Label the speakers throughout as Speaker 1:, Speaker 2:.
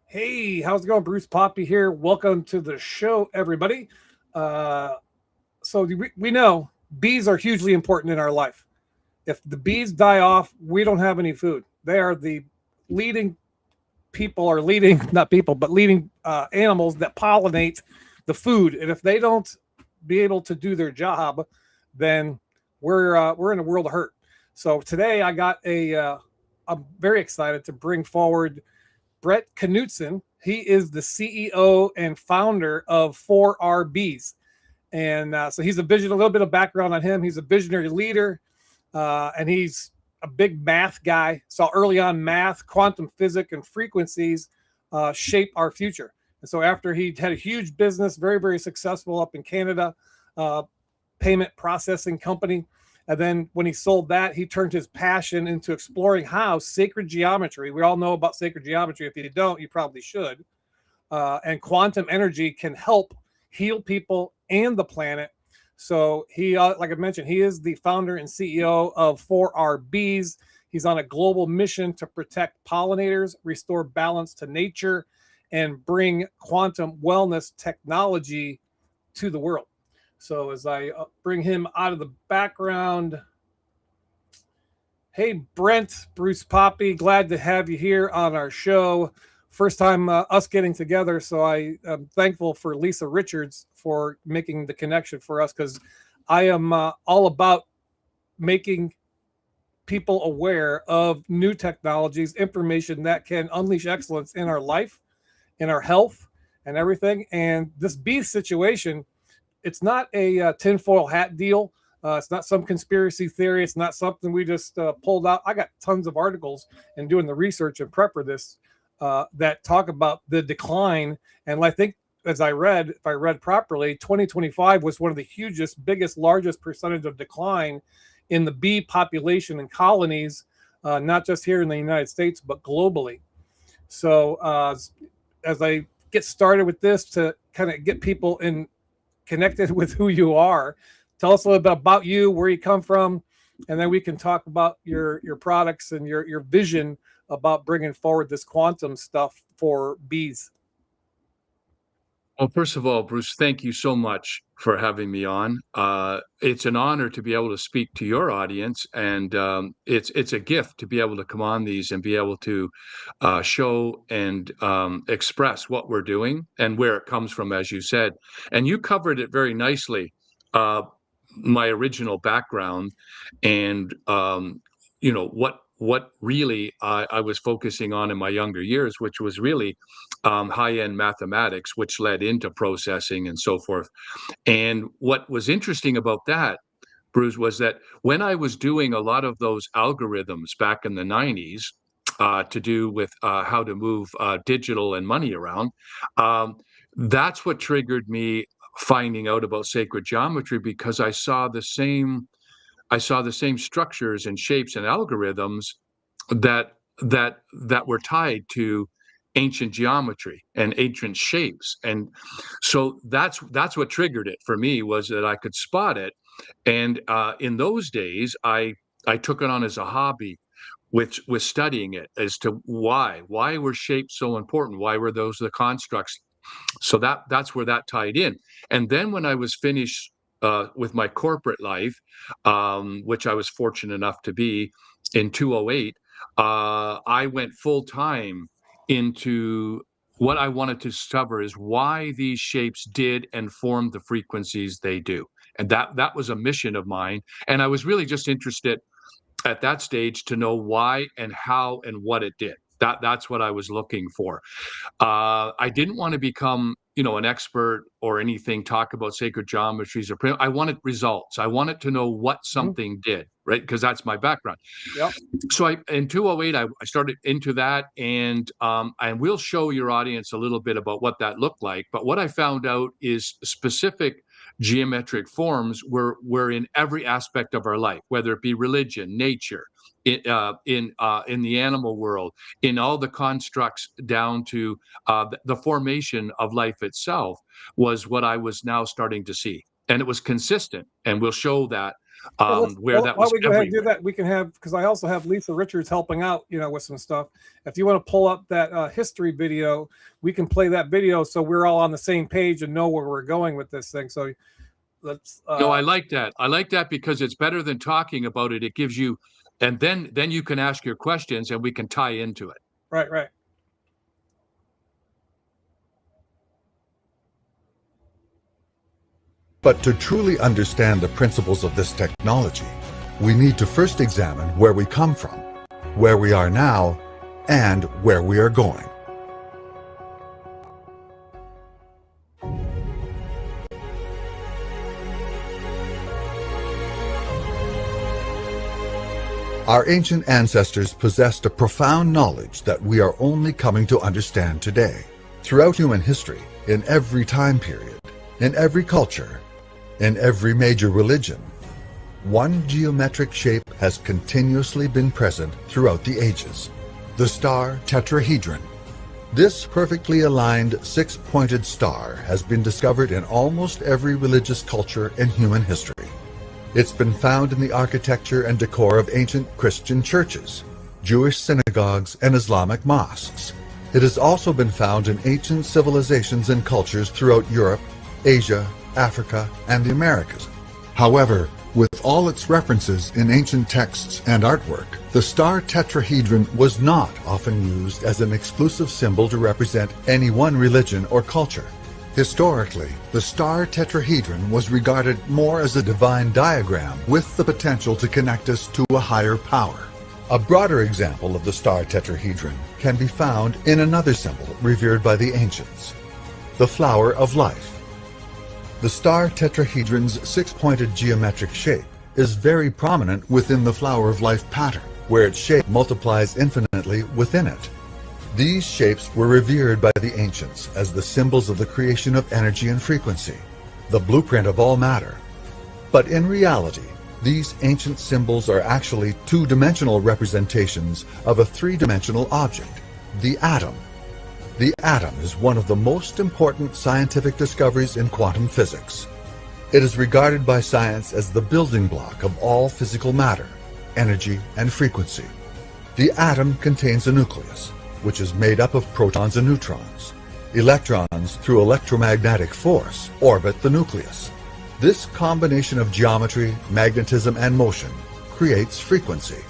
Speaker 1: Hey, how's it going? Bruce Poppy here. Welcome to the show, everybody. So we know bees are hugely important in our life. If the bees die off, we don't have any food. They are the leading people, or leading, not people, but leading animals that pollinate the food. And if they don't be able to do their job, then we're in a world of hurt. So today I got I'm very excited to bring forward Brent Knutson. He is the CEO and founder of 4RBs. And so he's a little bit of background on him. He's a visionary leader, and he's a big math guy. So early on, math, quantum physics, and frequencies shape our future. And so after he had a huge business, very, very successful up in Canada, payment processing company. And then when he sold that, he turned his passion into exploring how sacred geometry, we all know about sacred geometry. If you don't, you probably should. And quantum energy can help heal people and the planet. So he, like I mentioned, he is the founder and CEO of 4RBs. He's on a global mission to protect pollinators, restore balance to nature, and bring quantum wellness technology to the world. So as I bring him out of the background, hey, Brent, Bruce Poppy, glad to have you here on our show. First time us getting together, so I am thankful for Lisa Richards for making the connection for us, because I am all about making people aware of new technologies, information that can unleash excellence in our life, in our health, and everything. And this bee situation, it's not a tinfoil hat deal. It's not some conspiracy theory. It's not something we just pulled out. I got tons of articles and doing the research and prep for this that talk about the decline. And I think, as I read, if I read properly, 2025 was one of the hugest, biggest, largest percentage of decline in the bee population and colonies, not just here in the United States, but globally. So as I get started with this, to kind of get people connected with who you are, tell us a little bit about you, where you come from, and then we can talk about your products and your vision about bringing forward this quantum stuff for bees.
Speaker 2: Well, first of all, Bruce, thank you so much for having me on. It's an honor to be able to speak to your audience, and it's a gift to be able to come on these and be able to show and express what we're doing and where it comes from, as you said. And you covered it very nicely, my original background, and what really I was focusing on in my younger years, which was really high-end mathematics, which led into processing and so forth. And what was interesting about that, Bruce, was that when I was doing a lot of those algorithms back in the 90s to do with how to move digital and money around, that's what triggered me finding out about sacred geometry, because I saw the same structures and shapes and algorithms that were tied to ancient geometry and ancient shapes. And so that's what triggered it for me, was that I could spot it. And in those days, I took it on as a hobby, which was studying it as to why were shapes so important? Why were those the constructs? So that's where that tied in. And then when I was finished with my corporate life, which I was fortunate enough to be in 2008, I went full time into what I wanted to discover is why these shapes did and formed the frequencies they do. And that was a mission of mine. And I was really just interested at that stage to know why and how and what it did. That's what I was looking for. I didn't want to become, an expert or anything, talk about sacred geometries or I wanted results. I wanted to know what something did, right? Because that's my background.
Speaker 1: Yep.
Speaker 2: So in 2008, I started into that, and we'll show your audience a little bit about what that looked like. But what I found out is specific geometric forms were in every aspect of our life, whether it be religion, nature, in the animal world, in all the constructs down to the formation of life itself, was what I was now starting to see. And it was consistent, and we'll show that where that was
Speaker 1: while we go ahead and do
Speaker 2: everywhere.
Speaker 1: that, we can have, because I also have Lisa Richards helping out, with some stuff. If you want to pull up that history video, we can play that video so we're all on the same page and know where we're going with this thing. So let's.
Speaker 2: No, I like that. I like that because it's better than talking about it. It gives you, and then you can ask your questions and we can tie into it.
Speaker 1: Right.
Speaker 3: But to truly understand the principles of this technology, we need to first examine where we come from, where we are now, and where we are going. Our ancient ancestors possessed a profound knowledge that we are only coming to understand today. Throughout human history, in every time period, in every culture, in every major religion, one geometric shape has continuously been present throughout the ages: the star tetrahedron. This perfectly aligned six-pointed star has been discovered in almost every religious culture in human history. It's been found in the architecture and decor of ancient Christian churches, Jewish synagogues, and Islamic mosques. It has also been found in ancient civilizations and cultures throughout Europe, Asia, Africa, and the Americas. However, with all its references in ancient texts and artwork, the star tetrahedron was not often used as an exclusive symbol to represent any one religion or culture. Historically, the star tetrahedron was regarded more as a divine diagram with the potential to connect us to a higher power. A broader example of the star tetrahedron can be found in another symbol revered by the ancients: the flower of life. The star tetrahedron's six-pointed geometric shape is very prominent within the flower of life pattern, where its shape multiplies infinitely within it. These shapes were revered by the ancients as the symbols of the creation of energy and frequency, the blueprint of all matter. But in reality, these ancient symbols are actually two-dimensional representations of a three-dimensional object, the atom. The atom is one of the most important scientific discoveries in quantum physics. It is regarded by science as the building block of all physical matter, energy, and frequency. The atom contains a nucleus, which is made up of protons and neutrons. Electrons, through electromagnetic force, orbit the nucleus. This combination of geometry, magnetism, and motion creates frequency.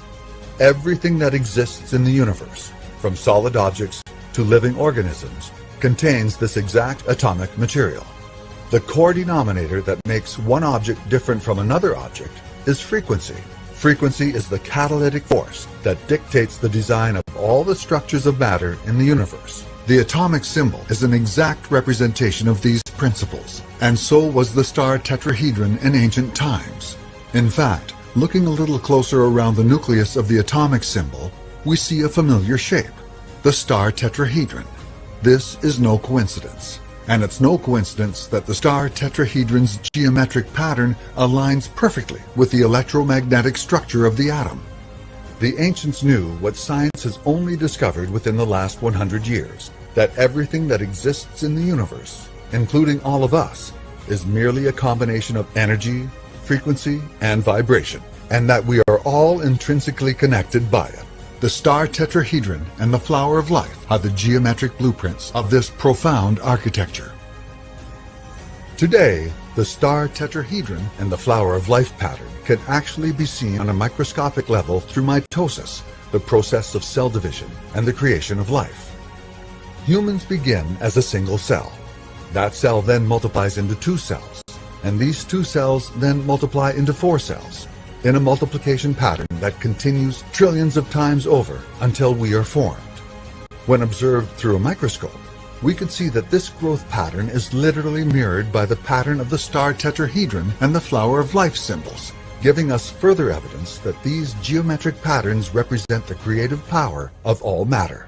Speaker 3: Everything that exists in the universe, from solid objects to living organisms, contains this exact atomic material. The core denominator that makes one object different from another object is frequency. Frequency is the catalytic force that dictates the design of all the structures of matter in the universe. The atomic symbol is an exact representation of these principles, and so was the star tetrahedron in ancient times. In fact, looking a little closer around the nucleus of the atomic symbol, we see a familiar shape: the star tetrahedron. This is no coincidence. And it's no coincidence that the star tetrahedron's geometric pattern aligns perfectly with the electromagnetic structure of the atom. The ancients knew what science has only discovered within the last 100 years, that everything that exists in the universe, including all of us, is merely a combination of energy, frequency, and vibration, and that we are all intrinsically connected by it. The star tetrahedron and the flower of life are the geometric blueprints of this profound architecture. Today, the star tetrahedron and the flower of life pattern can actually be seen on a microscopic level through mitosis, the process of cell division and the creation of life. Humans begin as a single cell. That cell then multiplies into 2 cells, and these 2 cells then multiply into 4 cells, in a multiplication pattern that continues trillions of times over until we are formed. When observed through a microscope, we could see that this growth pattern is literally mirrored by the pattern of the star tetrahedron and the flower of life symbols, giving us further evidence that these geometric patterns represent the creative power of all matter.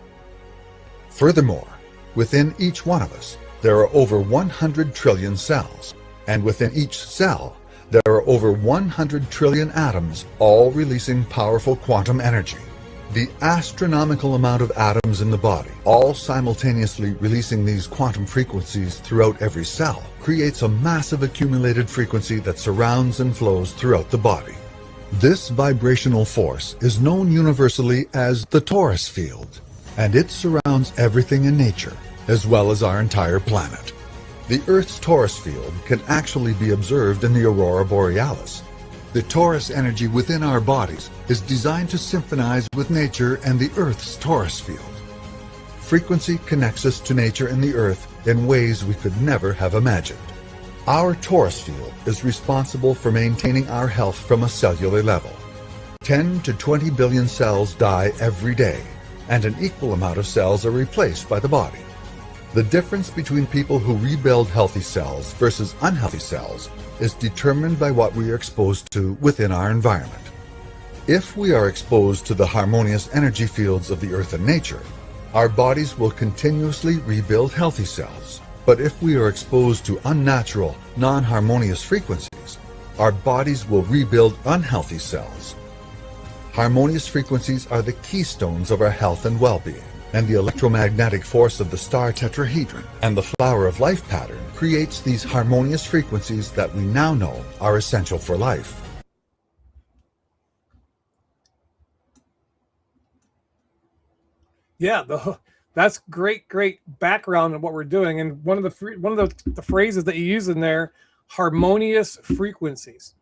Speaker 3: Furthermore, within each one of us, there are over 100 trillion cells, and within each cell, there are over 100 trillion atoms, all releasing powerful quantum energy. The astronomical amount of atoms in the body, all simultaneously releasing these quantum frequencies throughout every cell, creates a massive accumulated frequency that surrounds and flows throughout the body. This vibrational force is known universally as the torus field, and it surrounds everything in nature, as well as our entire planet. The Earth's torus field can actually be observed in the aurora borealis. The torus energy within our bodies is designed to symphonize with nature and the Earth's torus field. Frequency connects us to nature and the Earth in ways we could never have imagined. Our torus field is responsible for maintaining our health from a cellular level. 10 to 20 billion cells die every day, and an equal amount of cells are replaced by the body. The difference between people who rebuild healthy cells versus unhealthy cells is determined by what we are exposed to within our environment. If we are exposed to the harmonious energy fields of the Earth and nature, our bodies will continuously rebuild healthy cells. But if we are exposed to unnatural, non-harmonious frequencies, our bodies will rebuild unhealthy cells. Harmonious frequencies are the keystones of our health and well-being, and the electromagnetic force of the star tetrahedron and the flower of life pattern creates these harmonious frequencies that we now know are essential for life.
Speaker 1: Yeah, that's great background on what we're doing. And one of the phrases that you use in there, harmonious frequencies.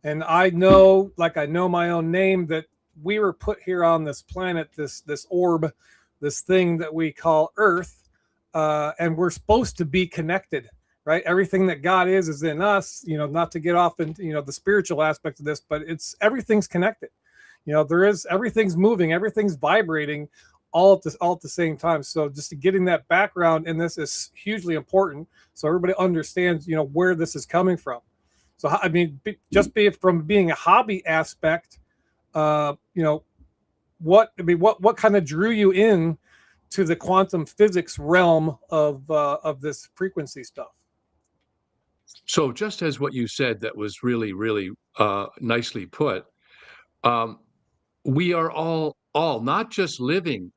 Speaker 1: And I know, like I know my own name, that we were put here on this planet, this orb, this thing that we call Earth, and we're supposed to be connected, right? Everything that God is in us, not to get off into, the spiritual aspect of this, but everything's connected. Everything's moving, everything's vibrating all at the same time. So just getting that background in this is hugely important, so everybody understands, where this is coming from. So, I mean, just from being a hobby aspect, what kind of drew you in to the quantum physics realm of this frequency stuff?
Speaker 2: So just as what you said, that was really, really nicely put. We are all not just living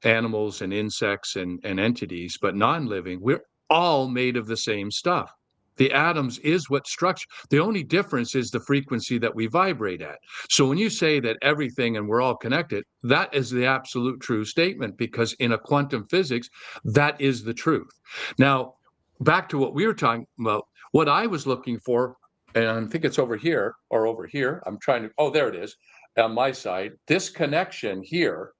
Speaker 2: animals and insects and entities, but non-living. We're all made of the same stuff. The atoms is what structure. The only difference is the frequency that we vibrate at. So when you say that everything and we're all connected, that is the absolute true statement, because in a quantum physics, that is the truth. Now, back to what we were talking about, what I was looking for, and I think it's over here or over here. I'm trying to, oh, there it is on my side. This connection here,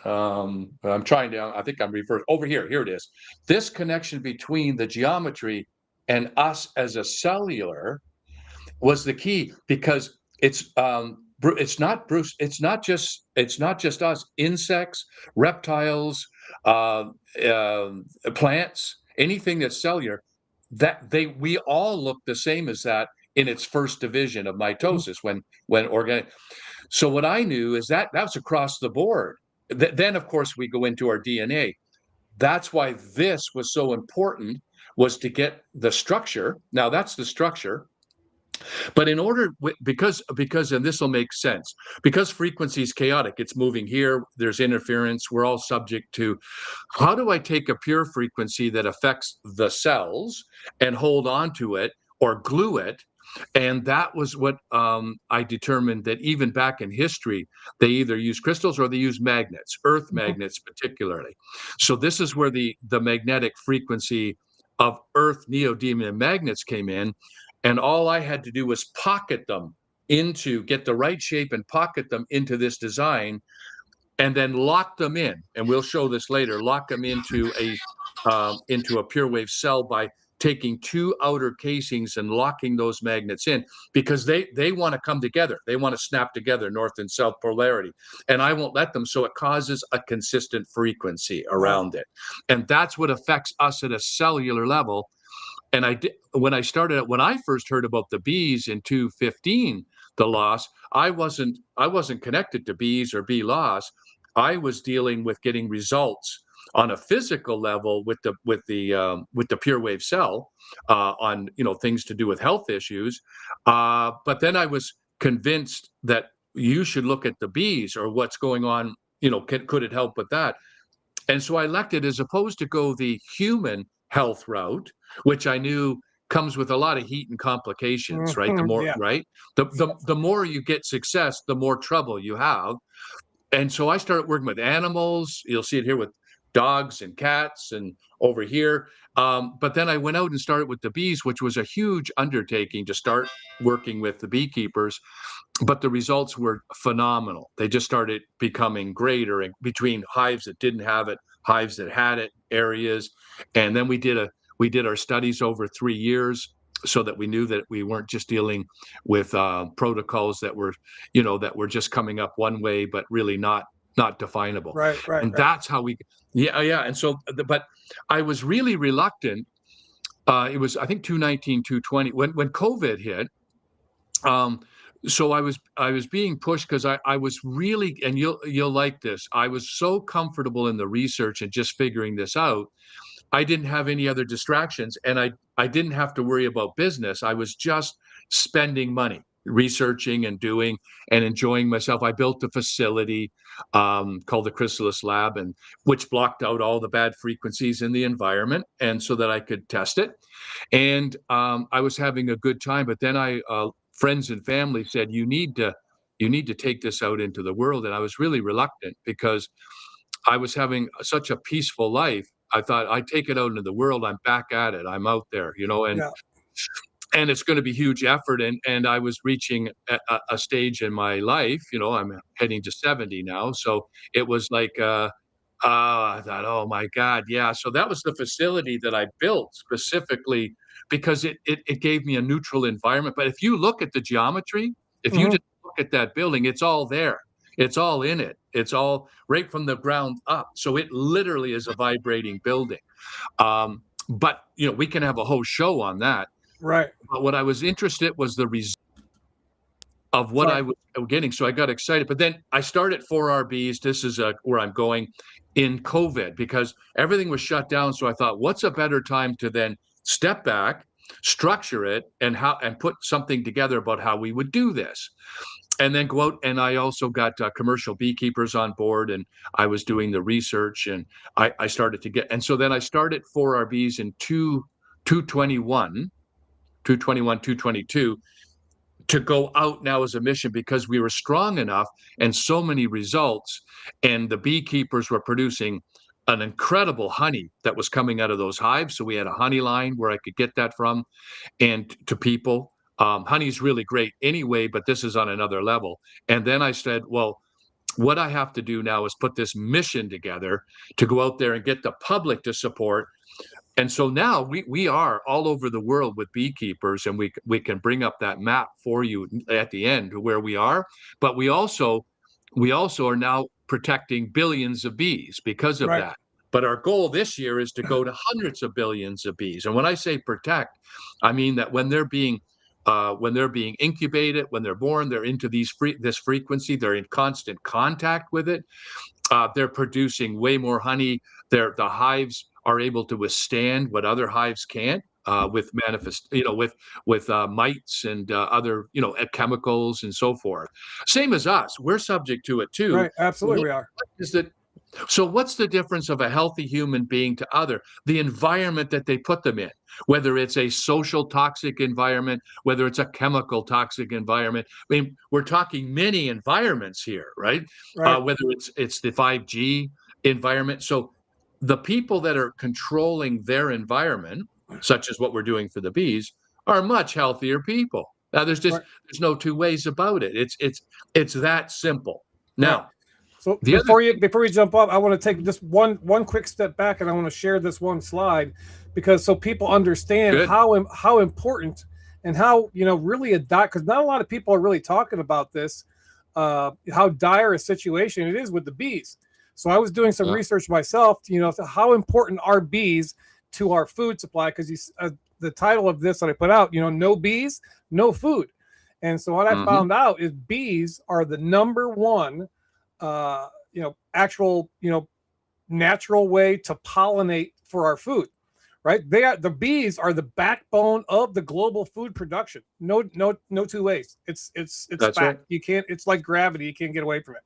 Speaker 2: I'm trying to, I think I'm reversed over here. Here it is. This connection between the geometry and us as a cellular was the key, because it's not Bruce. It's not just us. Insects, reptiles, plants, anything that's cellular, we all look the same as that in its first division of mitosis when organic. So what I knew is that was across the board. Then of course we go into our DNA. That's why this was so important, was to get the structure. Now that's the structure. But in order, because, and this will make sense, because frequency is chaotic, it's moving here, there's interference, we're all subject to, how do I take a pure frequency that affects the cells and hold on to it or glue it? And that was what I determined, that even back in history, they either use crystals or they use magnets, earth magnets particularly. So this is where the magnetic frequency of earth neodymium magnets came in. And all I had to do was pocket them get the right shape and pocket them into this design, and then lock them in. And we'll show this later, lock them into a pure wave cell by taking two outer casings and locking those magnets in, because they want to come together. They want to snap together, north and south polarity. And I won't let them. So it causes a consistent frequency around it. And that's what affects us at a cellular level. And when I first heard about the bees in 2015, the loss, I wasn't connected to bees or bee loss. I was dealing with getting results on a physical level with the pure wave cell, on things to do with health issues. But then I was convinced that you should look at the bees or what's going on. Could it help with that? And so I elected, as opposed to go the human health route, which I knew comes with a lot of heat and complications, right? The more, right? The more you get success, the more trouble you have. And so I started working with animals. You'll see it here with dogs and cats and over here. But then I went out and started with the bees, which was a huge undertaking to start working with the beekeepers. But the results were phenomenal. They just started becoming greater, and between hives that didn't have it, hives that had it, areas. And then we did our studies over 3 years, so that we knew that we weren't just dealing with protocols that were just coming up one way, but really not definable.
Speaker 1: Right.
Speaker 2: And that's how we, And so, but I was really reluctant. It was, I think, 2019, 2020, when COVID hit. So I was being pushed, because I was really, and you'll like this, I was so comfortable in the research and just figuring this out. I didn't have any other distractions, and I didn't have to worry about business. I was just spending money, researching and doing and enjoying myself. I built a facility called the Chrysalis Lab, and which blocked out all the bad frequencies in the environment, and so that I could test it. And I was having a good time. But then friends and family said, you need to take this out into the world. And I was really reluctant, because I was having such a peaceful life. I thought, I take it out into the world, I'm back at it, I'm out there, and it's going to be huge effort. And I was reaching a stage in my life, I'm heading to 70 now. So it was like, I thought, oh my God, yeah. So that was the facility that I built specifically because it gave me a neutral environment. But if you look at the geometry, if you just look at that building, it's all there. It's all in it. It's all right from the ground up. So it literally is a vibrating building. But we can have a whole show on that.
Speaker 1: Right.
Speaker 2: But what I was interested was the result of what I was getting. So I got excited. But then I started 4RBs. This is where I'm going, in COVID, because everything was shut down. So I thought, what's a better time to then step back, structure it, and put something together about how we would do this. And then go out. And I also got commercial beekeepers on board, and I was doing the research, and I started to get, and so then I started 4RBs in 221, 222, to go out now as a mission, because we were strong enough and so many results, and the beekeepers were producing an incredible honey that was coming out of those hives. So we had a honey line where I could get that from, and to people. Honey is really great anyway, but this is on another level. And then I said, well, what I have to do now is put this mission together to go out there and get the public to support. And so now we are all over the world with beekeepers, and we can bring up that map for you at the end to where we are. But we also are now protecting billions of bees because of that. But our goal this year is to go to hundreds of billions of bees. And when I say protect, I mean that when they're being incubated, when they're born, they're into this frequency, they're in constant contact with it. They're producing way more honey. The hives are able to withstand what other hives can't. with mites and other chemicals and so forth. Same as us, we're subject to it too.
Speaker 1: Right, absolutely, we are.
Speaker 2: Is that so? What's the difference of a healthy human being to other? The environment that they put them in, whether it's a social toxic environment, whether it's a chemical toxic environment. I mean, we're talking many environments here, right?
Speaker 1: Right.
Speaker 2: Whether it's the 5G environment. So the people that are controlling their environment, such as what we're doing for the bees, are much healthier people. Now, there's no two ways about it. It's that simple. Now,
Speaker 1: right. So before we jump up, I want to take just one quick step back, and I want to share this one slide, because so people understand how important and how really because not a lot of people are really talking about this, how dire a situation it is with the bees. So I was doing some research myself, to how important are bees to our food supply, because the title of this that I put out, no bees, no food. And so what I found out is bees are the number one actual natural way to pollinate for our food, right? The bees are the backbone of the global food production. No two ways. It's fact.
Speaker 2: Right.
Speaker 1: You can't. It's like gravity. You can't get away from it.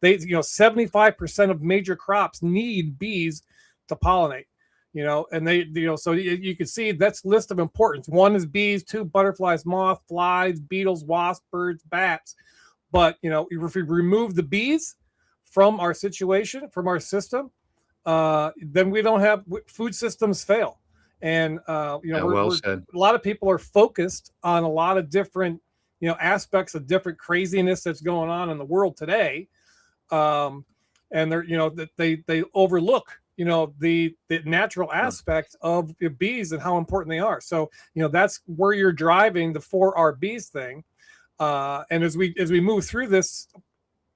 Speaker 1: 75% of major crops need bees to pollinate. And they so you can see that's list of importance. 1 is bees, 2 butterflies, moth, flies, beetles, wasps, birds, bats. But if we remove the bees from our situation, from our system, then we don't have food systems fail. And a lot of people are focused on a lot of different aspects of different craziness that's going on in the world today, and they're that they overlook the natural aspect of the bees and how important they are. So that's where you're driving the 4R bees thing. And as we move through this,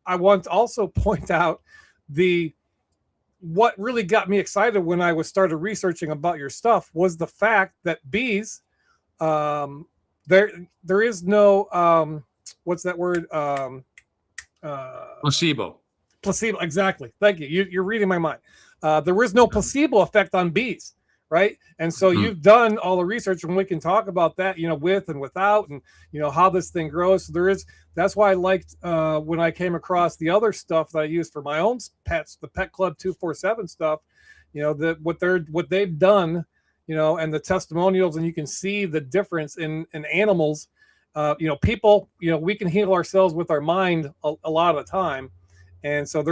Speaker 1: I want to also point out what really got me excited when I started researching about your stuff was the fact that bees, there is no what's that word?
Speaker 2: Placebo.
Speaker 1: Placebo, exactly. Thank you. You're reading my mind. There is no placebo effect on bees, right? And so you've done all the research, and we can talk about that, with and without, and how this thing grows. So that's why I liked when I came across the other stuff that I use for my own pets, the Pet Club 247 stuff, what they've done, and the testimonials, and you can see the difference in animals. People, we can heal ourselves with our mind a lot of the time. And so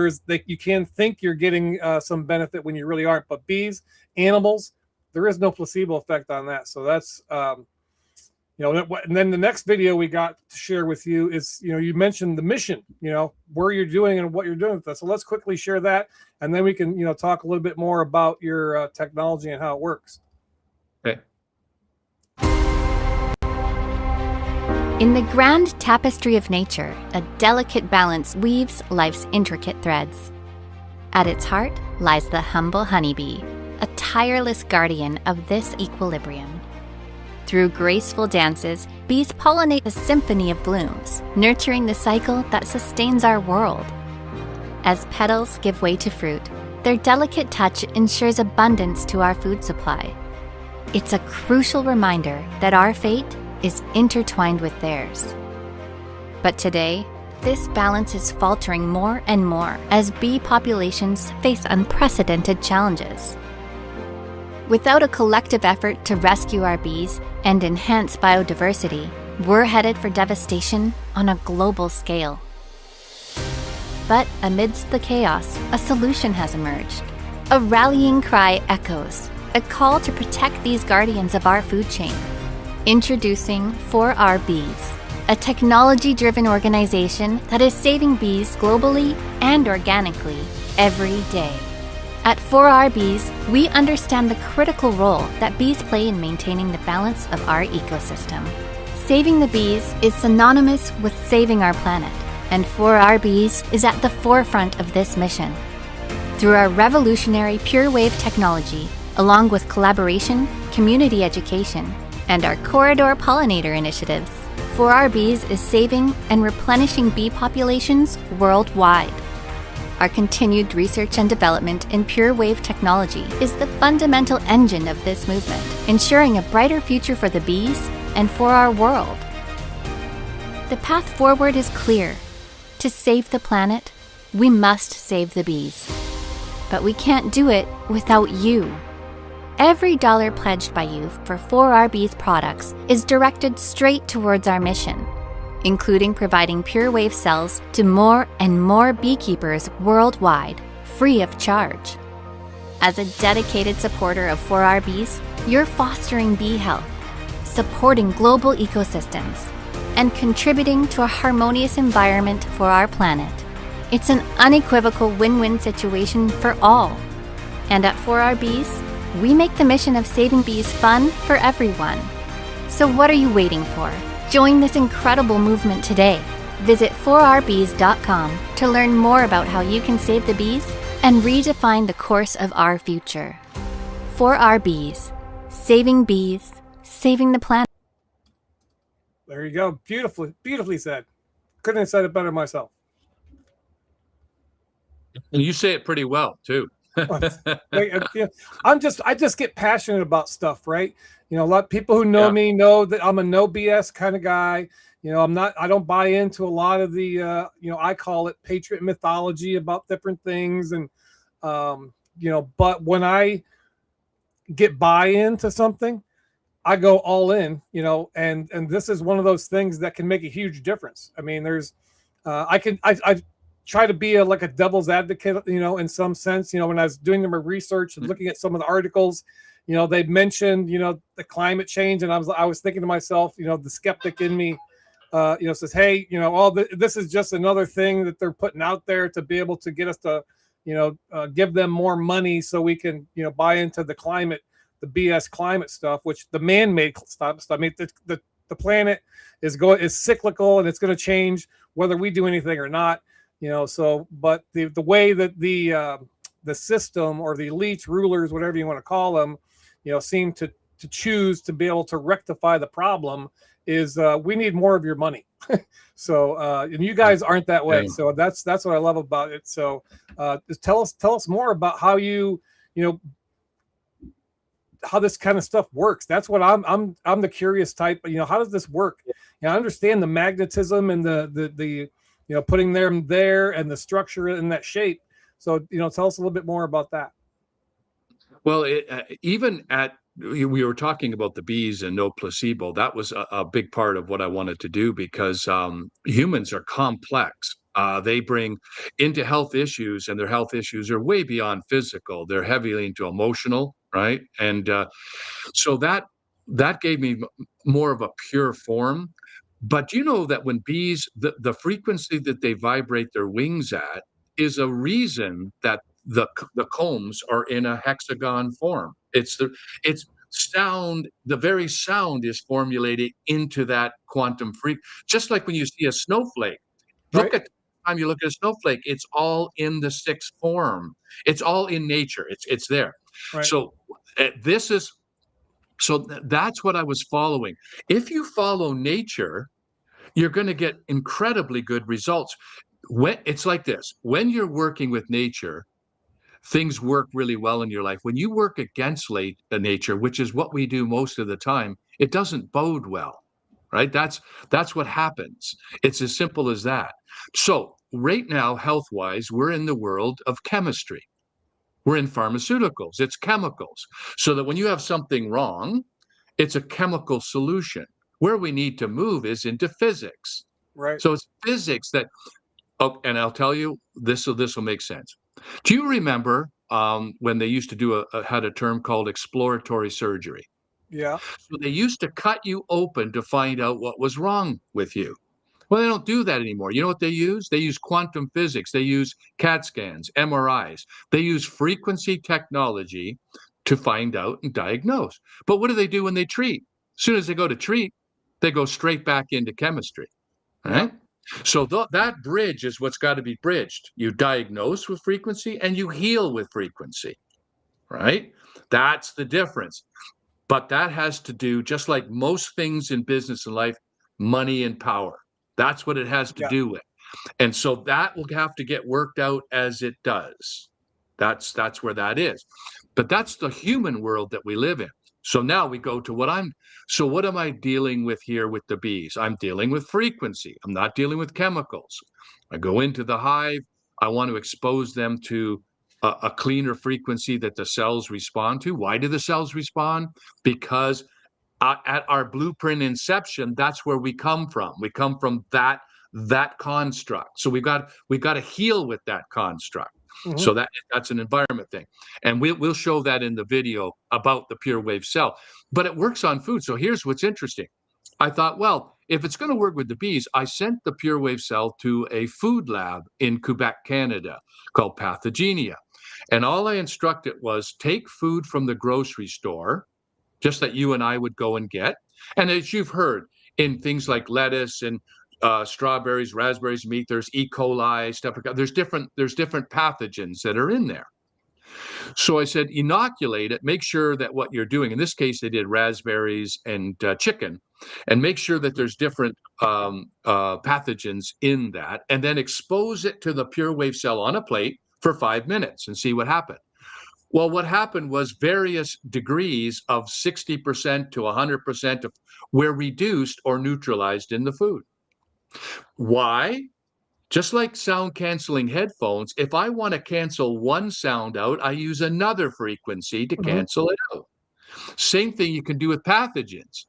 Speaker 1: you can think you're getting some benefit when you really aren't. But bees, animals, there is no placebo effect on that. So that's, and then the next video we got to share with you is, you mentioned the mission, where you're doing and what you're doing with that. So let's quickly share that. And then we can, talk a little bit more about your technology and how it works.
Speaker 2: Okay.
Speaker 4: In the grand tapestry of nature, a delicate balance weaves life's intricate threads. At its heart lies the humble honeybee, a tireless guardian of this equilibrium. Through graceful dances, bees pollinate a symphony of blooms, nurturing the cycle that sustains our world. As petals give way to fruit, their delicate touch ensures abundance to our food supply. It's a crucial reminder that our fate is intertwined with theirs. But today, this balance is faltering more and more as bee populations face unprecedented challenges. Without a collective effort to rescue our bees and enhance biodiversity, we're headed for devastation on a global scale. But amidst the chaos, a solution has emerged. A rallying cry echoes, a call to protect these guardians of our food chain. Introducing 4R Bees, a technology-driven organization that is saving bees globally and organically every day. At 4R Bees, we understand the critical role that bees play in maintaining the balance of our ecosystem. Saving the bees is synonymous with saving our planet, and 4R Bees is at the forefront of this mission. Through our revolutionary Pure Wave technology, along with collaboration, community education, and our corridor pollinator initiatives, 4R Bees is saving and replenishing bee populations worldwide. Our continued research and development in pure wave technology is the fundamental engine of this movement, ensuring a brighter future for the bees and for our world. The path forward is clear. To save the planet, we must save the bees. But we can't do it without you. Every dollar pledged by you for 4RB's products is directed straight towards our mission, including providing pure wave cells to more and more beekeepers worldwide, free of charge. As a dedicated supporter of 4RBs, you're fostering bee health, supporting global ecosystems, and contributing to a harmonious environment for our planet. It's an unequivocal win-win situation for all. And at 4RBs, we make the mission of saving bees fun for everyone. So what are you waiting for? Join this incredible movement today. Visit 4rbs.com to learn more about how you can save the bees and redefine the course of our future. 4RBs, saving bees, saving the planet.
Speaker 1: There you go. Beautifully said. Couldn't have said it better myself.
Speaker 2: And you say it pretty well too.
Speaker 1: I just get passionate about stuff, right? You know, a lot of people who know me know that I'm a no BS kind of guy. You know, I don't buy into a lot of the, I call it patriot mythology about different things. And, but when I get buy-in to something, I go all in, and this is one of those things that can make a huge difference. I mean, I try to be like a devil's advocate, in some sense. When I was doing my research and looking at some of the articles, they mentioned, the climate change, and I was thinking to myself, the skeptic in me, says, hey, this is just another thing that they're putting out there to be able to get us to, give them more money so we can, buy into the BS climate stuff, which the man-made stuff. I mean, the planet is cyclical, and it's going to change whether we do anything or not. But the way that the system or the elites, rulers, whatever you want to call them, seem to choose to be able to rectify the problem is we need more of your money. And you guys aren't that way. So that's what I love about it. So just tell us more about how how this kind of stuff works. That's what I'm the curious type. How does this work? I understand the magnetism and the putting them there and the structure in that shape. So, tell us a little bit more about that.
Speaker 2: Well, we were talking about the bees and no placebo. That was a big part of what I wanted to do because humans are complex. They bring into health issues, and their health issues are way beyond physical. They're heavily into emotional, right? And so that gave me more of a pure form. But you know that when bees, the frequency that they vibrate their wings at is a reason that the combs are in a hexagon form. It's sound, the very sound is formulated into that quantum frequency. Just like when you see a snowflake,
Speaker 1: right?
Speaker 2: Time you look at a snowflake, it's all in the sixth form. It's all in nature. It's there.
Speaker 1: Right.
Speaker 2: So that's what I was following. If you follow nature, you're going to get incredibly good results. It's like this: when you're working with nature, things work really well in your life. When you work against nature, which is what we do most of the time, it doesn't bode well, right? That's what happens. It's as simple as that. So right now, health-wise, we're in the world of chemistry. We're in pharmaceuticals. It's chemicals. So that when you have something wrong, it's a chemical solution. Where we need to move is into physics.
Speaker 1: Right.
Speaker 2: So it's physics that, and I'll tell you, this will make sense. Do you remember when they used to had a term called exploratory surgery?
Speaker 1: Yeah.
Speaker 2: So they used to cut you open to find out what was wrong with you. Well, they don't do that anymore. You know what they use? They use quantum physics. They use CAT scans, MRIs. They use frequency technology to find out and diagnose. But what do they do when they treat? As soon as they go to treat, they go straight back into chemistry, right? Yeah. So that bridge is what's got to be bridged. You diagnose with frequency and you heal with frequency, right? That's the difference. But that has to do, just like most things in business and life, money and power. That's what it has to do with. And so that will have to get worked out as it does. That's where that is. But that's the human world that we live in. So now we go to what am I dealing with here with the bees? I'm dealing with frequency. I'm not dealing with chemicals. I go into the hive. I want to expose them to a cleaner frequency that the cells respond to. Why do the cells respond? Because at our blueprint inception, that's where we come from. We come from that construct. So we've got to heal with that construct.
Speaker 1: Mhm.
Speaker 2: So that's an environment thing, and we'll show that in the video about the pure wave cell. But it works on food. So here's what's interesting. I thought, well, if it's going to work with the bees, I sent the pure wave cell to a food lab in Quebec, Canada, called Pathogenia, and all I instructed was take food from the grocery store, just that you and I would go and get. And as you've heard in things like lettuce and strawberries, raspberries, meat, there's E. coli, stuff like that. There's different pathogens that are in there. So I said, inoculate it, make sure that what you're doing, in this case, they did raspberries and chicken, and make sure that there's different pathogens in that, and then expose it to the pure wave cell on a plate for 5 minutes and see what happened. Well, what happened was various degrees of 60% to 100% were reduced or neutralized in the food. Why? Just like sound canceling headphones, if I want to cancel one sound out, I use another frequency to cancel it out. Same thing you can do with pathogens,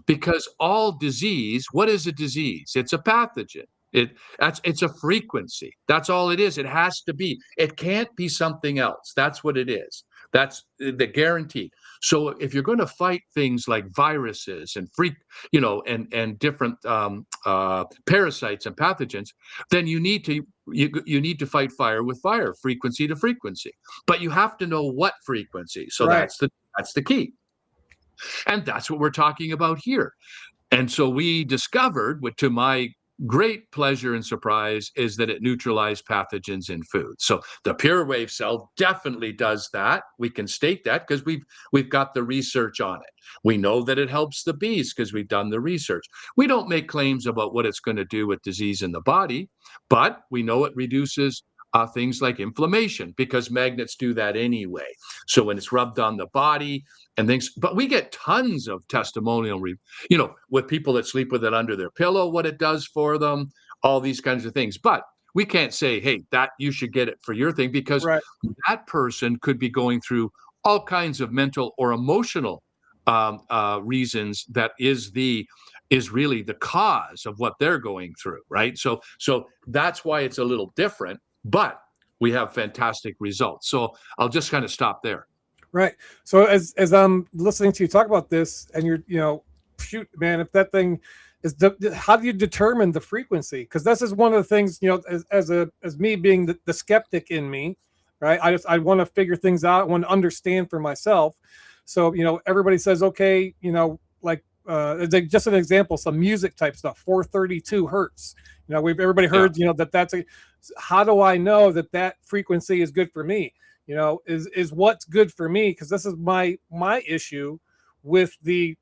Speaker 2: because all disease, what is a disease? It's a pathogen. It's a frequency. That's all it is. It has to be. It can't be something else. That's what it is. That's the guarantee. So if you're going to fight things like viruses and and different parasites and pathogens, then you need to fight fire with fire, frequency to frequency. But you have to know what frequency. So
Speaker 1: Right.
Speaker 2: that's the key. And that's what we're talking about here. And so we discovered, to my great pleasure and surprise, is that it neutralized pathogens in food. So the pure wave cell definitely does that. We can state that because we've got the research on it. We know that it helps the bees because we've done the research. We don't make claims about what it's going to do with disease in the body, but we know it reduces things like inflammation, because magnets do that anyway. So when it's rubbed on the body and things, but we get tons of testimonial, with people that sleep with it under their pillow, what it does for them, all these kinds of things. But we can't say, hey, that you should get it for your thing, because
Speaker 1: Right.
Speaker 2: that person could be going through all kinds of mental or emotional reasons that is really the cause of what they're going through, right? So that's why it's a little different, but we have fantastic results. So I'll just kind of stop there.
Speaker 1: Right. So as I'm listening to you talk about this, and you're, shoot, man, if that thing is, how do you determine the frequency? Because this is one of the things, as me being the skeptic in me, right? I want to figure things out. I want to understand for myself. So, everybody says, okay, like just an example, some music type stuff, 432 hertz. Everybody heard, that's how do I know that frequency is good for me? Is what's good for me? Because this is my issue with the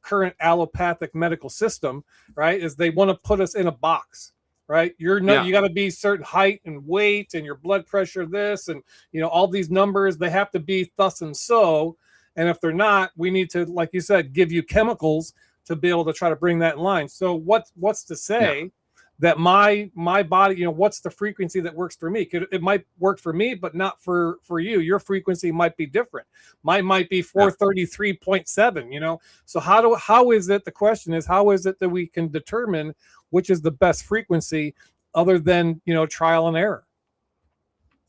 Speaker 1: current allopathic medical system, right? Is they want to put us in a box, right? You got to be certain height and weight and your blood pressure, this, and all these numbers, they have to be thus and so. And if they're not, we need to, like you said, give you chemicals to be able to try to bring that in line. So what's to say that my body, what's the frequency that works for me? It might work for me, but not for you. Your frequency might be different. Mine might be 433.7, So how is it, the question is, how is it that we can determine which is the best frequency other than, trial and error?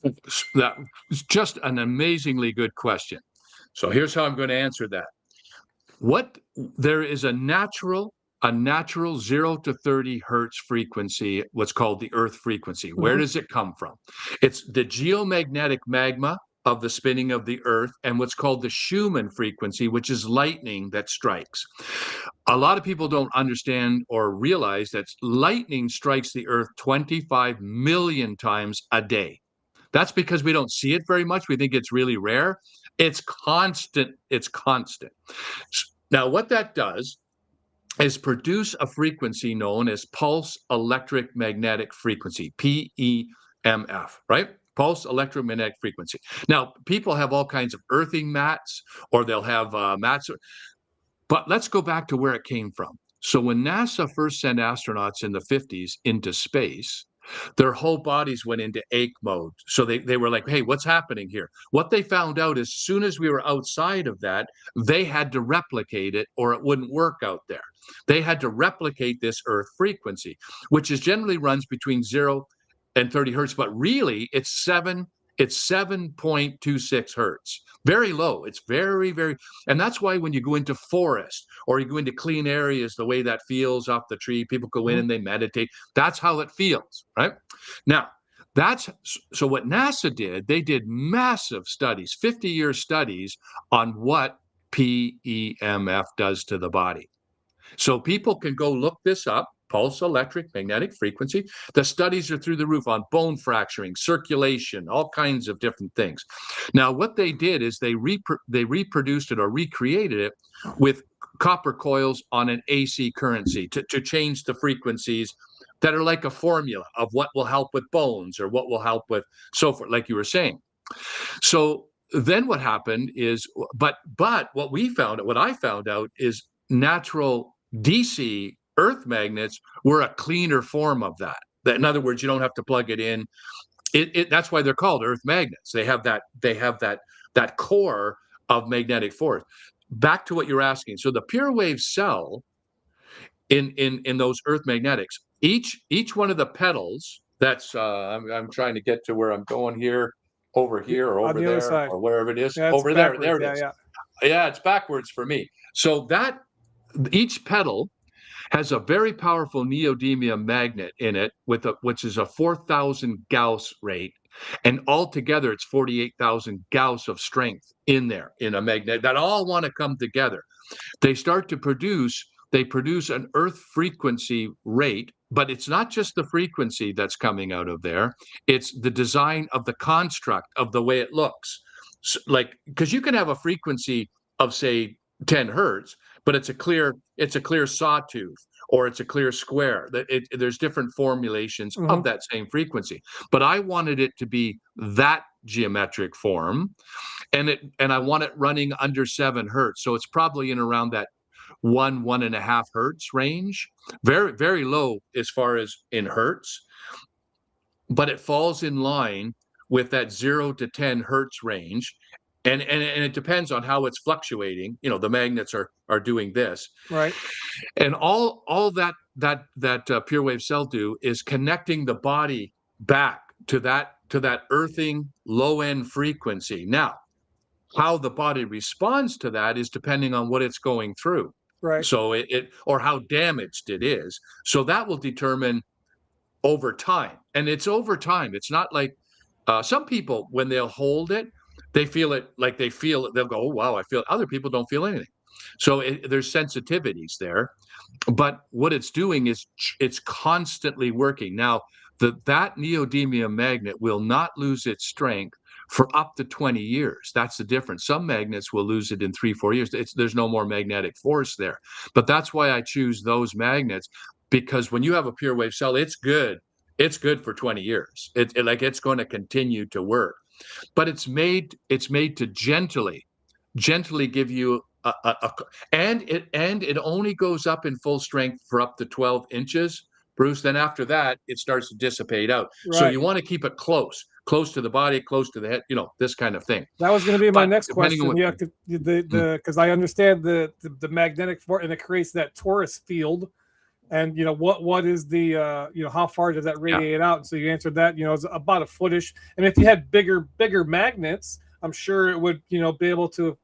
Speaker 2: That is just an amazingly good question. So here's how I'm going to answer that. There is a natural 0 to 30 hertz frequency, what's called the Earth frequency. Where does it come from? It's the geomagnetic magma of the spinning of the Earth, and what's called the Schumann frequency, which is lightning that strikes. A lot of people don't understand or realize that lightning strikes the Earth 25 million times a day. That's because we don't see it very much. We think it's really rare. It's constant. Now, what that does, is produce a frequency known as pulse electric magnetic frequency, PEMF, right? Pulse electromagnetic frequency. Now, people have all kinds of earthing mats, or they'll have mats, but let's go back to where it came from. So when NASA first sent astronauts in the 50s into space, their whole bodies went into ache mode. So they were like, hey, what's happening here? What they found out as soon as we were outside of that, they had to replicate it or it wouldn't work out there. They had to replicate this Earth frequency, which is generally runs between 0 and 30 hertz, but really it's 7.26 hertz. Very low. It's very, very, and that's why when you go into forest or you go into clean areas, the way that feels off the tree, people go in and they meditate. That's how it feels, right? Now, so what NASA did, they did massive studies, 50-year studies on what PEMF does to the body. So people can go look this up, pulse electric magnetic frequency. The studies are through the roof on bone fracturing, circulation, all kinds of different things. Now, what they did is they reproduced it or recreated it with copper coils on an AC currency to change the frequencies that are like a formula of what will help with bones or what will help with so forth, like you were saying. So then what happened is, but what I found out is natural DC earth magnets were a cleaner form of that. In other words, you don't have to plug it in. That's why they're called earth magnets. They have that core of magnetic force. Back to what you're asking. So the pure wave cell in those earth magnetics, each one of the petals, that's I'm trying to get to where I'm going here, over here or over there or wherever it is.
Speaker 1: Yeah,
Speaker 2: over there. There it is. Yeah, it's backwards for me. So that each petal has a very powerful neodymium magnet in it which is a 4,000 Gauss rate. And altogether, it's 48,000 Gauss of strength in there in a magnet that all want to come together. They produce an earth frequency rate, but it's not just the frequency that's coming out of there. It's the design of the construct of the way it looks. So, like, because you can have a frequency of, say, 10 hertz, but it's a clear sawtooth or it's a clear square. There's different formulations of that same frequency. But I wanted it to be that geometric form, and I want it running under 7 hertz. So it's probably in around that 1.5 hertz range. Very, very low as far as in hertz, but it falls in line with that 0 to 10 hertz range. And it depends on how it's fluctuating. You know, the magnets are doing this,
Speaker 1: right?
Speaker 2: And all that pure wave cell do is connecting the body back to that earthing low end frequency. Now, how the body responds to that is depending on what it's going through,
Speaker 1: right?
Speaker 2: So it or how damaged it is. So that will determine over time, and it's over time. It's not like some people, when they'll hold it, they feel it like they'll go, oh, wow, I feel it. Other people don't feel anything. So there's sensitivities there, but what it's doing is it's constantly working. Now, that neodymium magnet will not lose its strength for up to 20 years. That's the difference. Some magnets will lose it in 3-4 years. There's no more magnetic force there. But that's why I choose those magnets, because when you have a pure wave cell, it's good. It's good for 20 years. It's going to continue to work. But it's made to gently give you and it only goes up in full strength for up to 12 inches, Bruce. Then after that, it starts to dissipate out. Right. So you want to keep it close to the body, close to the head, this kind of thing.
Speaker 1: That was going to be my next question. Yeah, because I understand the magnetic force, and it creates that torus field. And what is the how far does that radiate out? And so you answered that, it's about a footish. And if you had bigger magnets, I'm sure it would be able to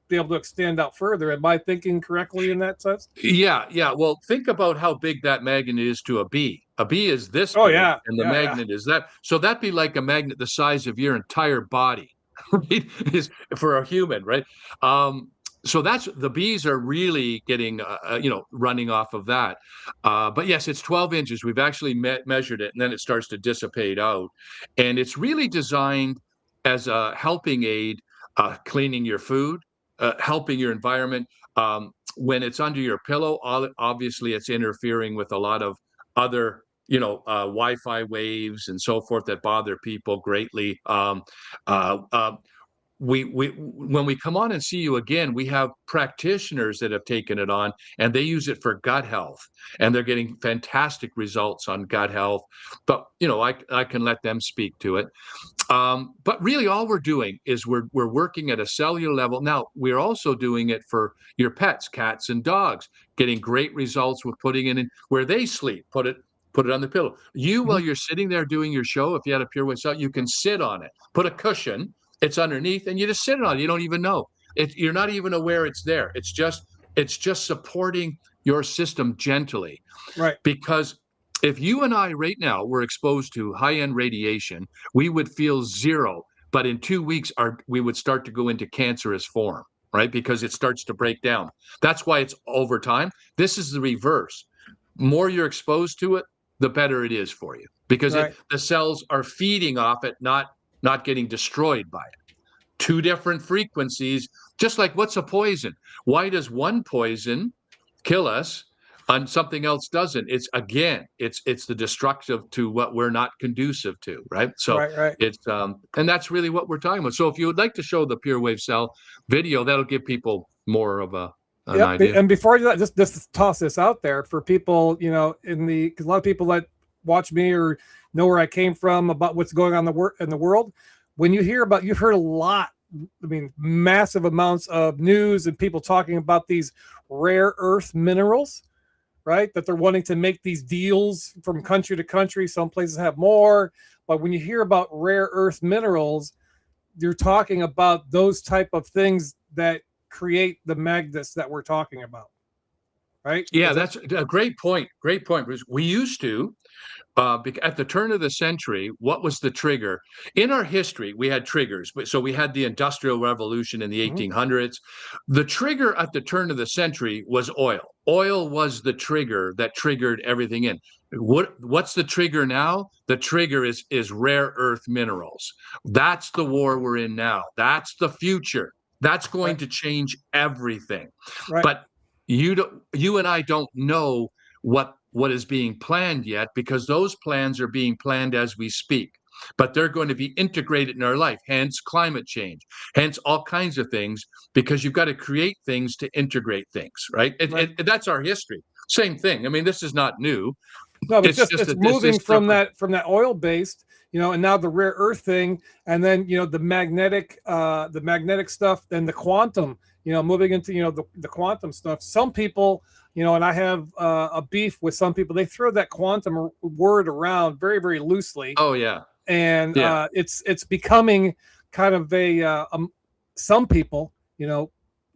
Speaker 1: extend out further. Am I thinking correctly in that sense?
Speaker 2: Yeah. Well, think about how big that magnet is to a bee. A bee is this big, and the magnet is that. So that'd be like a magnet the size of your entire body, right? Is for a human, right? So that's the bees are really getting, running off of that. But yes, it's 12 inches. We've actually measured it, and then it starts to dissipate out. And it's really designed as a helping aid, cleaning your food, helping your environment. when it's under your pillow, obviously it's interfering with a lot of other, Wi-Fi waves and so forth that bother people greatly. We when we come on and see you again, we have practitioners that have taken it on, and they use it for gut health, and they're getting fantastic results on gut health. But I can let them speak to it. But really, all we're doing is we're working at a cellular level. Now, we're also doing it for your pets, cats and dogs, getting great results with putting it in where they sleep. Put it on the pillow. While you're sitting there doing your show, if you had a Pure Wave cell, you can sit on it. Put a cushion. It's underneath, and you just sit on it. You don't even know. You're not even aware it's there. It's just supporting your system gently.
Speaker 1: Right.
Speaker 2: Because if you and I right now were exposed to high-end radiation, we would feel zero. But in 2 weeks, we would start to go into cancerous form, right? Because it starts to break down. That's why it's over time. This is the reverse. More you're exposed to it, the better it is for you. Because the cells are feeding off it, not getting destroyed by it. 2 different frequencies, just like what's a poison? Why does one poison kill us and something else doesn't? It's the destructive to what we're not conducive to, right? So it's and that's really what we're talking about. So if you would like to show the Pure Wave Cell video, that'll give people more of an idea.
Speaker 1: And before I do that, just toss this out there for people, because a lot of people that watch me or know where I came from about what's going on in the world. When you hear about, you've heard a lot, massive amounts of news and people talking about these rare earth minerals, right? That they're wanting to make these deals from country to country. Some places have more, but when you hear about rare earth minerals, you're talking about those type of things that create the magnets that we're talking about, right?
Speaker 2: Yeah, that's a great point. Great point, Bruce. We used to, at the turn of the century, what was the trigger? In our history, we had triggers. So we had the Industrial Revolution in the 1800s. The trigger at the turn of the century was oil. Oil was the trigger that triggered everything in. What's the trigger now? The trigger is rare earth minerals. That's the war we're in now. That's the future. That's going to change everything.
Speaker 1: Right.
Speaker 2: But you and I don't know what is being planned yet, because those plans are being planned as we speak, but they're going to be integrated in our life, hence climate change, hence all kinds of things, because you've got to create things to integrate things, right? That's our history. Same thing. I mean, this is not new.
Speaker 1: No, but it's moving from that oil based, and now the rare earth thing, and then the magnetic stuff, then the quantum, moving into the quantum stuff. Some people, and I have a beef with some people. They throw that quantum word around very, very loosely.
Speaker 2: Oh yeah,
Speaker 1: and it's becoming kind of some people,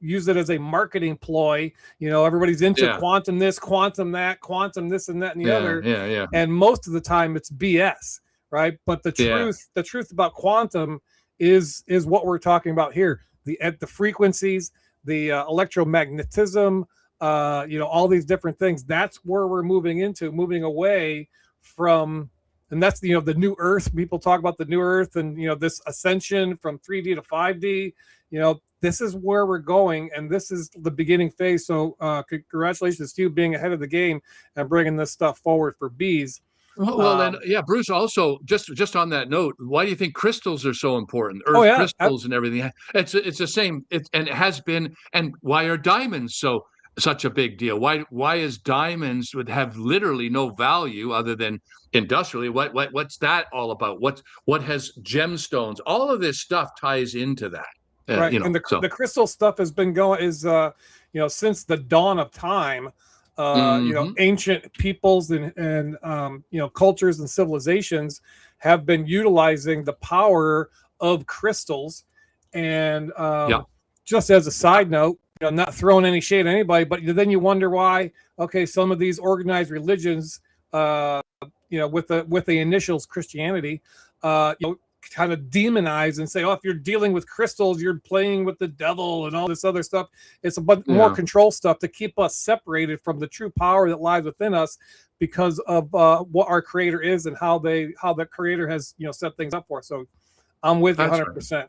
Speaker 1: use it as a marketing ploy. Everybody's into quantum this, quantum that, quantum this and that and the other.
Speaker 2: Yeah.
Speaker 1: And most of the time it's BS, right? But the truth about quantum is what we're talking about here. The frequencies, the electromagnetism, all these different things. That's where we're moving away from. And that's the new Earth. People talk about the new Earth and this ascension from 3D to 5D. This is where we're going, and this is the beginning phase. So congratulations to you being ahead of the game and bringing this stuff forward for bees.
Speaker 2: Well, Bruce, also just on that note, why do you think crystals are so important? Earth crystals and everything. It's the same. And it has been. And why are diamonds such a big deal? Why is diamonds would have literally no value other than industrially? What's that all about? What has gemstones? All of this stuff ties into that.
Speaker 1: Right. And the crystal stuff has been going since the dawn of time. Ancient peoples and cultures and civilizations have been utilizing the power of crystals. And just as a side note, not throwing any shade at anybody, but then you wonder why, some of these organized religions, with the initials Christianity, kind of demonize and say, if you're dealing with crystals, you're playing with the devil and all this other stuff. It's a bunch more control stuff to keep us separated from the true power that lies within us because of what our creator is and how the creator has set things up for us. So I'm with you 100%.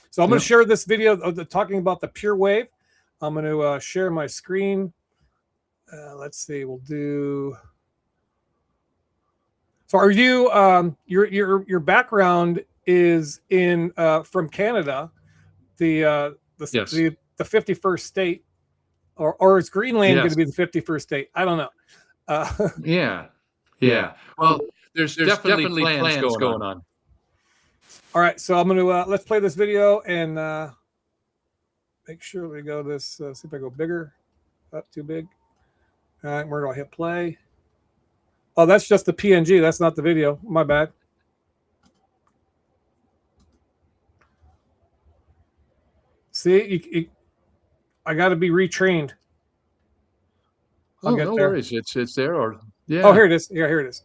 Speaker 1: So I'm going to share this video of talking about the Pure Wave. I'm going to share my screen. Let's see. We'll do. So, are you? Your background is in from Canada, the
Speaker 2: Yes.
Speaker 1: the 51st state, or is Greenland
Speaker 2: Yes.
Speaker 1: going to be the 51st state? I don't know.
Speaker 2: Yeah. Well, there's definitely plans going on.
Speaker 1: All right, so I'm going to let's play this video and make sure we go this. See if I go bigger. Not too big. All right, where do I hit play? Oh, that's just the PNG. That's not the video. My bad. See, I got to be retrained.
Speaker 2: Oh, no worries. It's there, or yeah.
Speaker 1: Oh, here it is. Yeah, here it is.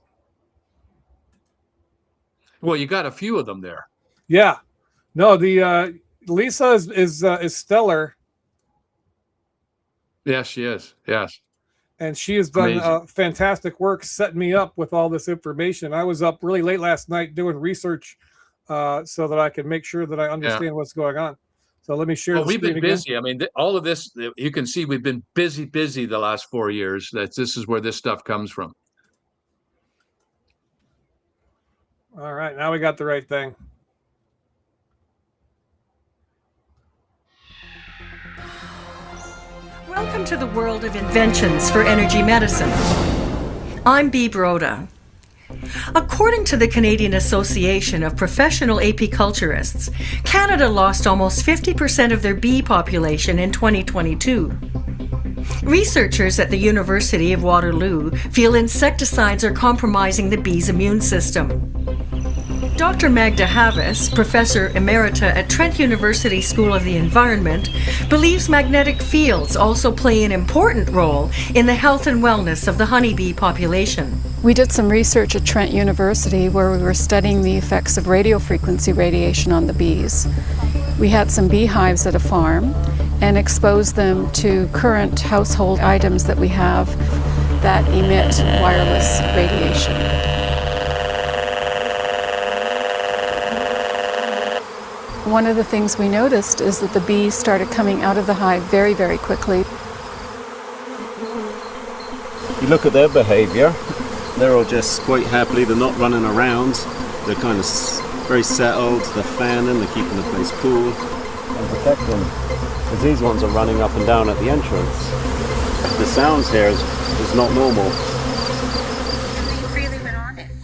Speaker 2: Well, you got a few of them there.
Speaker 1: Yeah. No, the Lisa is stellar.
Speaker 2: Yes, she is. Yes.
Speaker 1: And she has done fantastic work setting me up with all this information. I was up really late last night doing research so that I can make sure that I understand what's going on. So let me share.
Speaker 2: Well, we've been busy. I mean, all of this, you can see we've been busy the last 4 years. This is where this stuff comes from.
Speaker 1: All right, now we got the right thing.
Speaker 5: Welcome to the world of inventions for energy medicine. I'm Bea Broda. According to the Canadian Association of Professional Apiculturists, Canada lost almost 50% of their bee population in 2022. Researchers at the University of Waterloo feel insecticides are compromising the bee's immune system. Dr. Magda Havis, Professor Emerita at Trent University School of the Environment, believes magnetic fields also play an important role in the health and wellness of the honeybee population.
Speaker 6: We did some research at Trent University where we were studying the effects of radiofrequency radiation on the bees. We had some beehives at a farm and exposed them to current household items that we have that emit wireless radiation. One of the things we noticed is that the bees started coming out of the hive very, very quickly.
Speaker 7: You look at their behavior, they're all just quite happily, they're not running around, they're kind of very settled, they're fanning, they're keeping the place cool and protecting. Because these ones are running up and down at the entrance. The sounds here is not normal.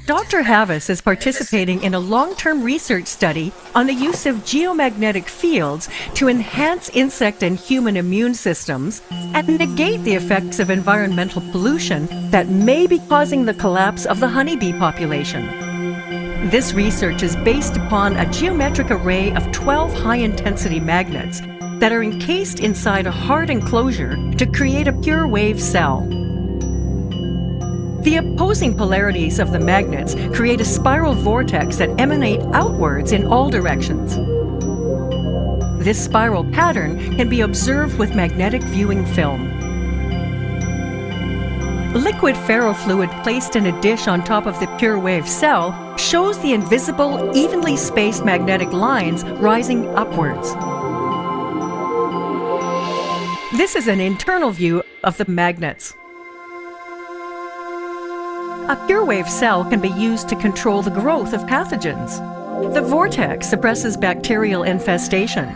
Speaker 5: Dr. Havis is participating in a long-term research study on the use of geomagnetic fields to enhance insect and human immune systems and negate the effects of environmental pollution that may be causing the collapse of the honeybee population. This research is based upon a geometric array of 12 high-intensity magnets that are encased inside a hard enclosure to create a pure wave cell. The opposing polarities of the magnets create a spiral vortex that emanate outwards in all directions. This spiral pattern can be observed with magnetic viewing film. Liquid ferrofluid placed in a dish on top of the pure wave cell shows the invisible, evenly spaced magnetic lines rising upwards. This is an internal view of the magnets. A pure wave cell can be used to control the growth of pathogens. The vortex suppresses bacterial infestation.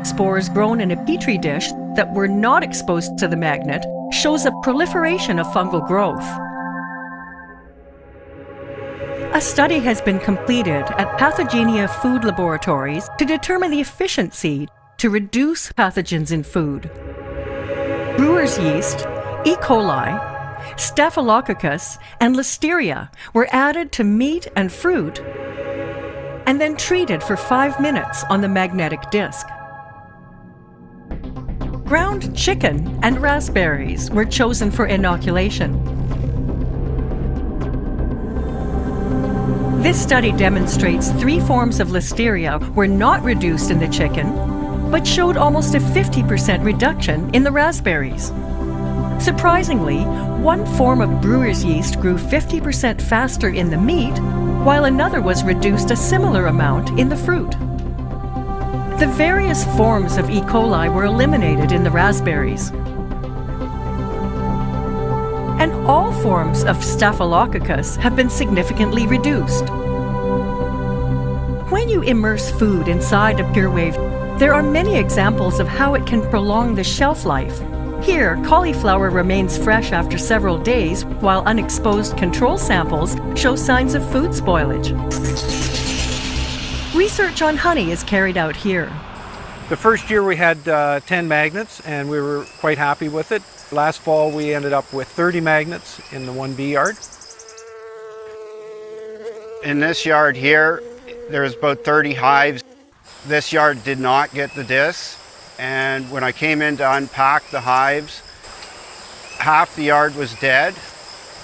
Speaker 5: Spores grown in a petri dish that were not exposed to the magnet shows a proliferation of fungal growth. A study has been completed at Pathogenia food laboratories to determine the efficiency to reduce pathogens in food. Brewer's yeast, E. coli, Staphylococcus, and Listeria were added to meat and fruit and then treated for 5 minutes on the magnetic disc. Ground chicken and raspberries were chosen for inoculation. This study demonstrates 3 forms of Listeria were not reduced in the chicken, but showed almost a 50% reduction in the raspberries. Surprisingly, one form of brewer's yeast grew 50% faster in the meat, while another was reduced a similar amount in the fruit. The various forms of E. coli were eliminated in the raspberries. And all forms of Staphylococcus have been significantly reduced. When you immerse food inside a PureWave, there are many examples of how it can prolong the shelf life. Here, cauliflower remains fresh after several days, while unexposed control samples show signs of food spoilage. Research on honey is carried out here.
Speaker 8: The first year we had 10 magnets and we were quite happy with it. Last fall we ended up with 30 magnets in the 1B yard.
Speaker 9: In this yard here, there's about 30 hives. This yard did not get the discs, and when I came in to unpack the hives, half the yard was dead,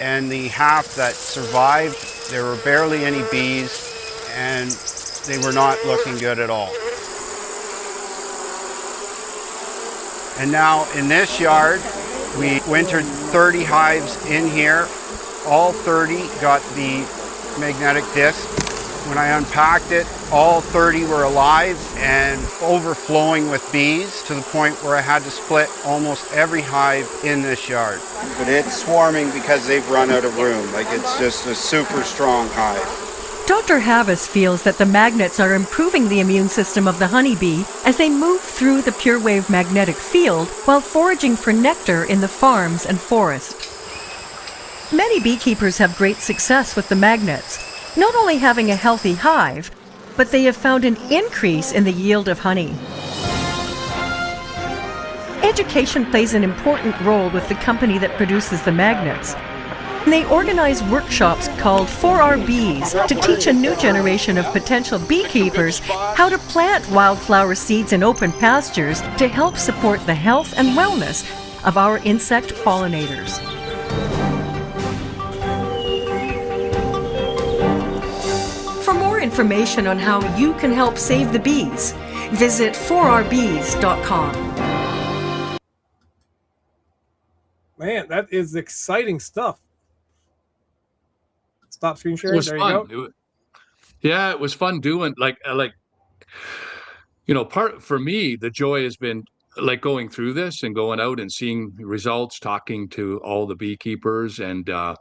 Speaker 9: and the half that survived, there were barely any bees, and they were not looking good at all. And now in this yard, we wintered 30 hives in here. All 30 got the magnetic disc. When I unpacked it, all 30 were alive and overflowing with bees to the point where I had to split almost every hive in this yard. But it's swarming because they've run out of room. Like, it's just a super strong hive.
Speaker 5: Dr. Havas feels that the magnets are improving the immune system of the honeybee as they move through the PureWave magnetic field while foraging for nectar in the farms and forest. Many beekeepers have great success with the magnets, not only having a healthy hive, but they have found an increase in the yield of honey. Education plays an important role with the company that produces the magnets. They organize workshops called 4R Bees to teach a new generation of potential beekeepers how to plant wildflower seeds in open pastures to help support the health and wellness of our insect pollinators. For more information on how you can help save the bees, visit 4rbees.com.
Speaker 1: Man, that is exciting stuff. Stop screen sharing.
Speaker 2: It was
Speaker 1: There
Speaker 2: fun.
Speaker 1: you go.
Speaker 2: Yeah, it was fun doing part for me, the joy has been like going through this and going out and seeing results, talking to all the beekeepers, and but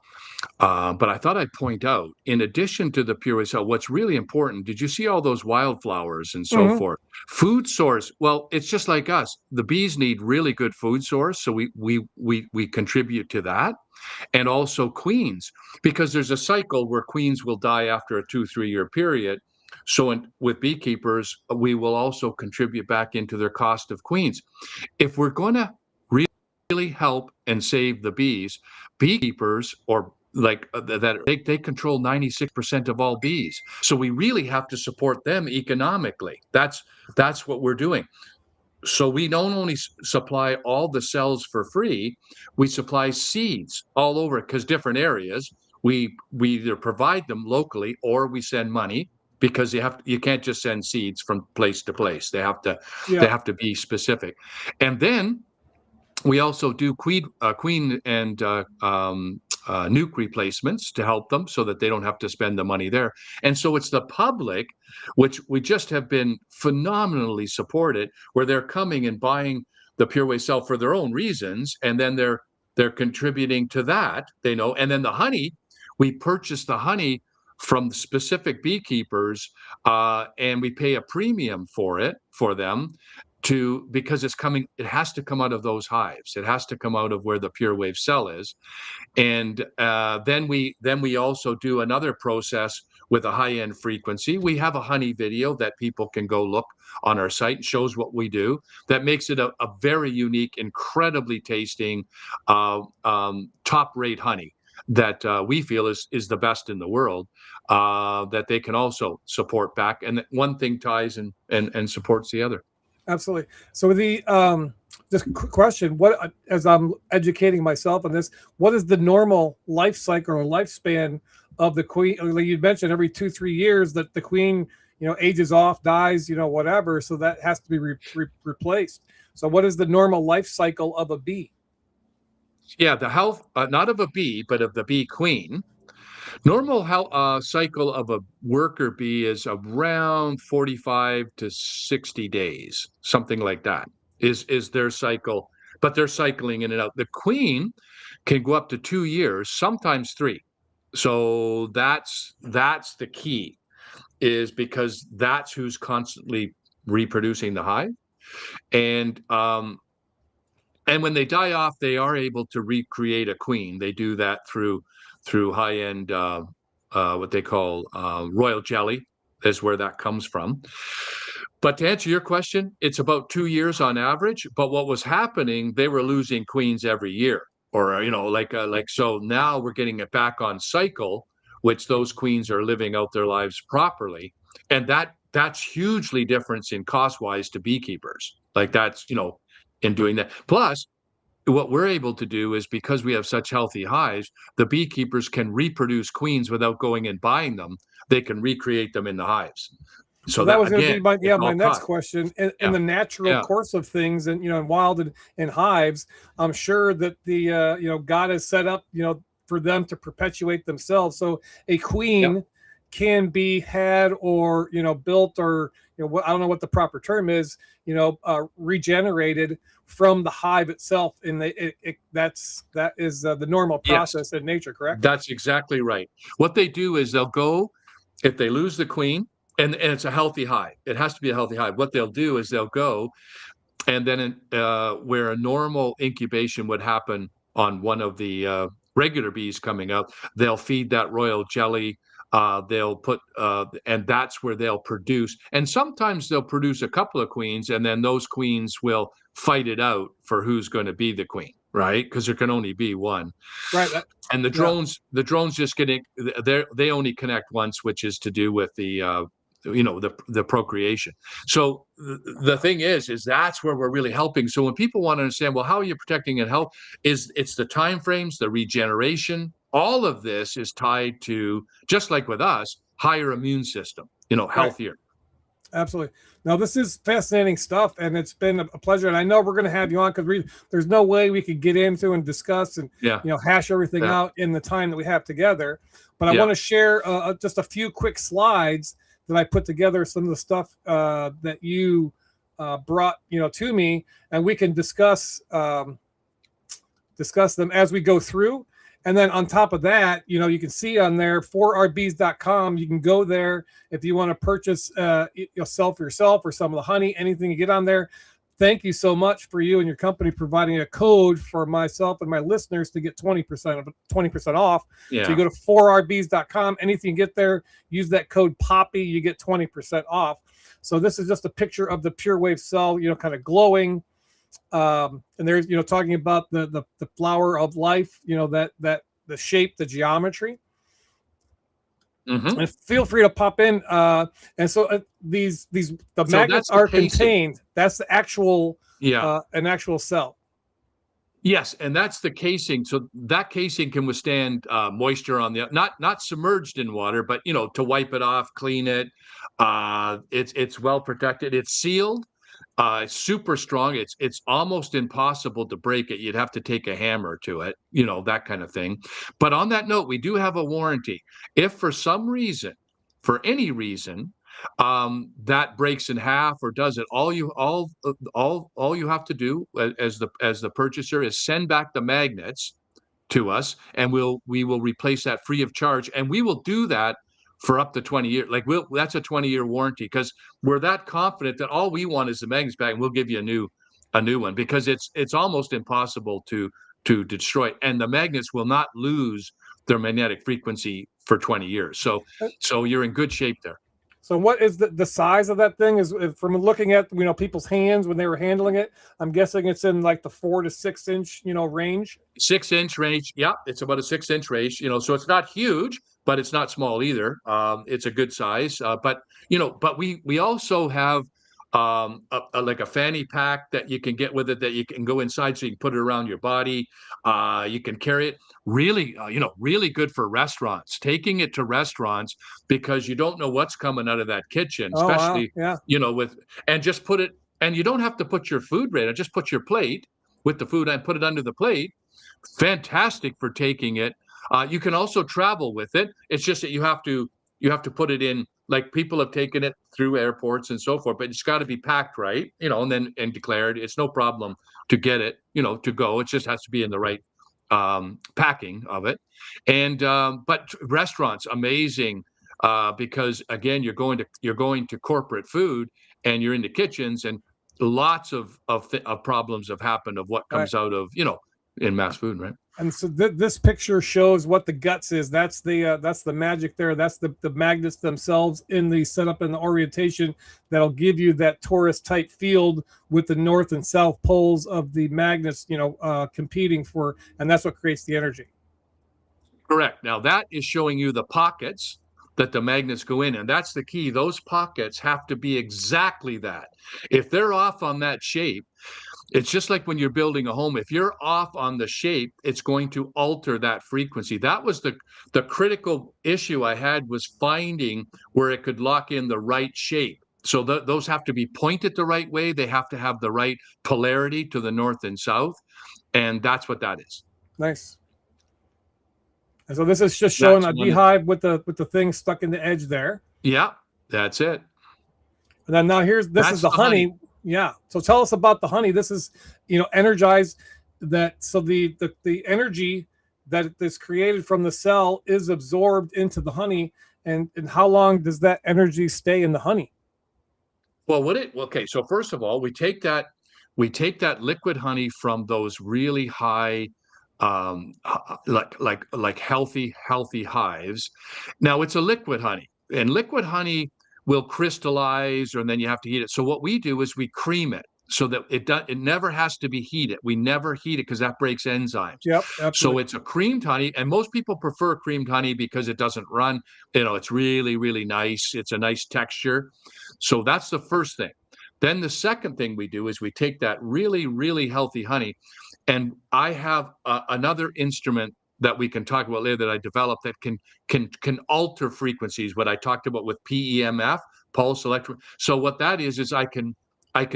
Speaker 2: I thought I'd point out, in addition to the pure cell, what's really important. Did you see all those wildflowers and so forth? Food source. Well, it's just like us. The bees need really good food source, so we contribute to that. And also queens, because there's a cycle where queens will die after a 2-3 year period. So with beekeepers, we will also contribute back into their cost of queens. If we're going to really help and save the bees, beekeepers or they control 96% of all bees. So we really have to support them economically. That's what we're doing. So we don't only supply all the cells for free, we supply seeds all over, because different areas, we either provide them locally or we send money, because you can't just send seeds from place to place. They have to be specific. And then we also do queen and nuke replacements to help them so that they don't have to spend the money there. And so it's the public, which we just have been phenomenally supported, where they're coming and buying the PureWave cell for their own reasons, and then they're contributing to that, and then the honey, we purchase the honey from specific beekeepers, and we pay a premium for them, because it has to come out of those hives. It has to come out of where the PureWave cell is. And then we also do another process with a high-end frequency. We have a honey video that people can go look on our site. It shows what we do. That makes it a very unique, incredibly tasting, top-rate honey that we feel is the best in the world, that they can also support back. And one thing ties and supports the other.
Speaker 1: Absolutely. So this question, what, as I'm educating myself on this, what is the normal life cycle or lifespan of the queen? Like you mentioned, every 2-3 years that the queen, ages off, dies, whatever. So that has to be replaced. So what is the normal life cycle of a bee?
Speaker 2: Yeah, the health, not of a bee, but of the bee queen. Normal cycle of a worker bee is around 45 to 60 days, something like that is their cycle, but they're cycling in and out. The queen can go up to 2 years, sometimes 3. So that's the key, is because that's who's constantly reproducing the hive. And when they die off, they are able to recreate a queen. They do that through high-end what they call royal jelly, is where that comes from. But to answer your question, it's about 2 years on average. But what was happening, they were losing queens every year, or so now we're getting it back on cycle, which those queens are living out their lives properly, and that's hugely different in cost-wise to beekeepers. Like that's in doing that. Plus, what we're able to do is, because we have such healthy hives, the beekeepers can reproduce queens without going and buying them. They can recreate them in the hives. So
Speaker 1: that was going
Speaker 2: again,
Speaker 1: to be my next
Speaker 2: cost.
Speaker 1: question. In the natural course of things, and in wild and hives, I'm sure that the God has set up for them to perpetuate themselves. So a queen can be had or built, or I don't know what the proper term is, regenerated from the hive itself, and that is the normal process in nature, correct?
Speaker 2: That's exactly right. What they do is they'll go, if they lose the queen, and it's a healthy hive, it has to be a healthy hive. What they'll do is they'll go, and then where a normal incubation would happen on one of the regular bees coming up, they'll feed that royal jelly. They'll put, and that's where they'll produce. And sometimes they'll produce a couple of queens, and then those queens will fight it out for who's going to be the queen, right? Because there can only be one.
Speaker 1: Right.
Speaker 2: And the drones just they only connect once, which is to do with the the procreation. So the thing is that's where we're really helping. So when people want to understand, well, how are you protecting and help, it's the time frames, the regeneration, all of this is tied to, just like with us, higher immune system, healthier.
Speaker 1: Absolutely. Now, this is fascinating stuff, and it's been a pleasure. And I know we're going to have you on because there's no way we could get into and discuss and hash everything out in the time that we have together. But I want to share just a few quick slides that I put together, some of the stuff that you brought to me, and we can discuss them as we go through. And then on top of that, you can see on there 4rbees.com. You can go there if you want to purchase yourself or some of the honey, anything you get on there. Thank you so much for you and your company providing a code for myself and my listeners to get 20% off.
Speaker 2: Yeah.
Speaker 1: So you go to 4rbees.com. Anything you get there, use that code POPPY, you get 20% off. So this is just a picture of the Pure Wave cell, kind of glowing. And there's talking about the flower of life, that the shape, the geometry. And feel free to pop in. And so the magnets are contained. That's the actual an actual cell.
Speaker 2: Yes, and that's the casing. So that casing can withstand moisture on the not submerged in water, but to wipe it off, clean it. It's well protected. It's sealed. It's super strong. It's almost impossible to break it. You'd have to take a hammer to it, that kind of thing. But on that note, we do have a warranty. If for some reason, for any reason, that breaks in half or does it, all you have to do as the purchaser is send back the magnets to us, and we will replace that free of charge, and we will do that for up to 20 years. Like that's a 20-year warranty, because we're that confident that all we want is the magnets back, and we'll give you a new one, because it's almost impossible to destroy, and the magnets will not lose their magnetic frequency for 20 years. So you're in good shape there.
Speaker 1: So what is the size of that thing? Is from looking at people's hands when they were handling it, I'm guessing it's in like the 4 to 6 inch range.
Speaker 2: 6 inch range, yeah, it's about a 6 inch range. So it's not huge, but it's not small either. It's a good size. But we also have like a fanny pack that you can get with it, that you can go inside, so you can put it around your body. You can carry it. Really, really good for restaurants. Taking it to restaurants, because you don't know what's coming out of that kitchen, especially and just put it. And you don't have to put your food right. Just put your plate with the food and put it under the plate. Fantastic for taking it You can also travel with it. It's just that you have to put it in, like people have taken it through airports and so forth, but it's got to be packed right, and declared. It's no problem to get it, to go. It just has to be in the right packing of it. And but restaurants, amazing, because again, you're going to corporate food, and you're in the kitchens, and lots of problems have happened of what comes out of in mass food, right?
Speaker 1: And so this picture shows what the guts is. That's the magic there. That's the magnets themselves in the setup and the orientation that'll give you that torus type field with the north and south poles of the magnets, competing for, and that's what creates the energy.
Speaker 2: Correct. Now that is showing you the pockets that the magnets go in, and that's the key. Those pockets have to be exactly that. If they're off on that shape, it's just like when you're building a home. If you're off on the shape, it's going to alter that frequency. That was the critical issue I had, was finding where it could lock in the right shape. So those have to be pointed the right way. They have to have the right polarity to the north and south, and that's what that is.
Speaker 1: Nice. And so this is just showing a beehive with the thing stuck in the edge there.
Speaker 2: Yeah, that's it.
Speaker 1: And then now this is the honey. Yeah. So tell us about the honey. This is, energized. So the energy that is created from the cell is absorbed into the honey. And how long does that energy stay in the honey?
Speaker 2: Well, okay. So first of all, we take that liquid honey from those really high, like healthy hives. Now it's a liquid honey, and liquid honey will crystallize, and then you have to heat it. So what we do is we cream it so that it never has to be heated. We never heat it because that breaks enzymes.
Speaker 1: Yep, absolutely.
Speaker 2: So it's a creamed honey, and most people prefer creamed honey because it doesn't run. It's really, really nice. It's a nice texture. So that's the first thing. Then the second thing we do is we take that really, really healthy honey, and I have another instrument that we can talk about later that I developed that can alter frequencies, what I talked about with PEMF, pulse electro. So what that is I can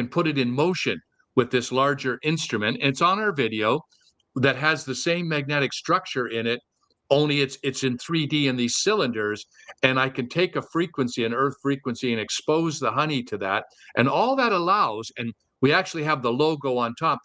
Speaker 2: put it in motion with this larger instrument. And it's on our video, that has the same magnetic structure in it, only it's in 3D in these cylinders, and I can take a frequency, an earth frequency, and expose the honey to that. And all that allows, and we actually have the logo on top,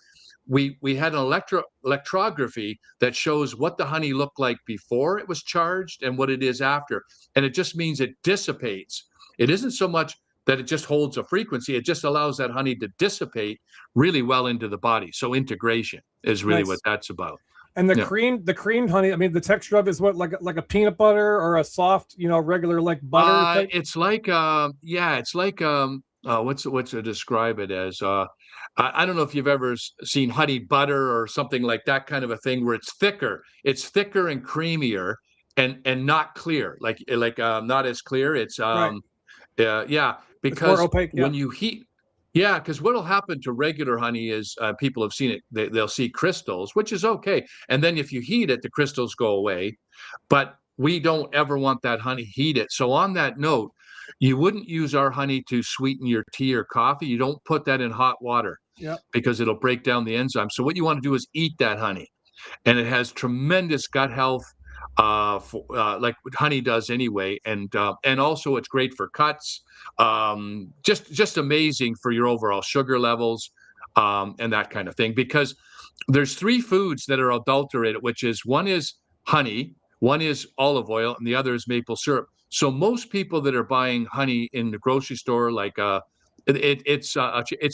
Speaker 2: we had an electrography that shows what the honey looked like before it was charged and what it is after. And it just means it dissipates. It isn't so much that it just holds a frequency, it just allows that honey to dissipate really well into the body. So integration is really what that's about.
Speaker 1: And the creamed honey, I mean, the texture of it is what, like a peanut butter or a soft, regular like butter?
Speaker 2: It's like what's to describe it as? I don't know if you've ever seen honey butter or something like that kind of a thing, where it's thicker and creamier and not clear, like not as clear. It's
Speaker 1: right.
Speaker 2: Because
Speaker 1: it's more opaque,
Speaker 2: when you heat. Yeah, because what'll happen to regular honey is people have seen it. They'll see crystals, which is okay. And then if you heat it, the crystals go away. But we don't ever want that honey heated. So on that note, you wouldn't use our honey to sweeten your tea or coffee. You don't put that in hot water, because it'll break down the enzyme. So what you want to do is eat that honey. And it has tremendous gut health, like honey does anyway, and also it's great for cuts. Just amazing for your overall sugar levels, and that kind of thing. Because there's 3 foods that are adulterated, which is, one is honey, one is olive oil, and the other is maple syrup. So most people that are buying honey in the grocery store, like it's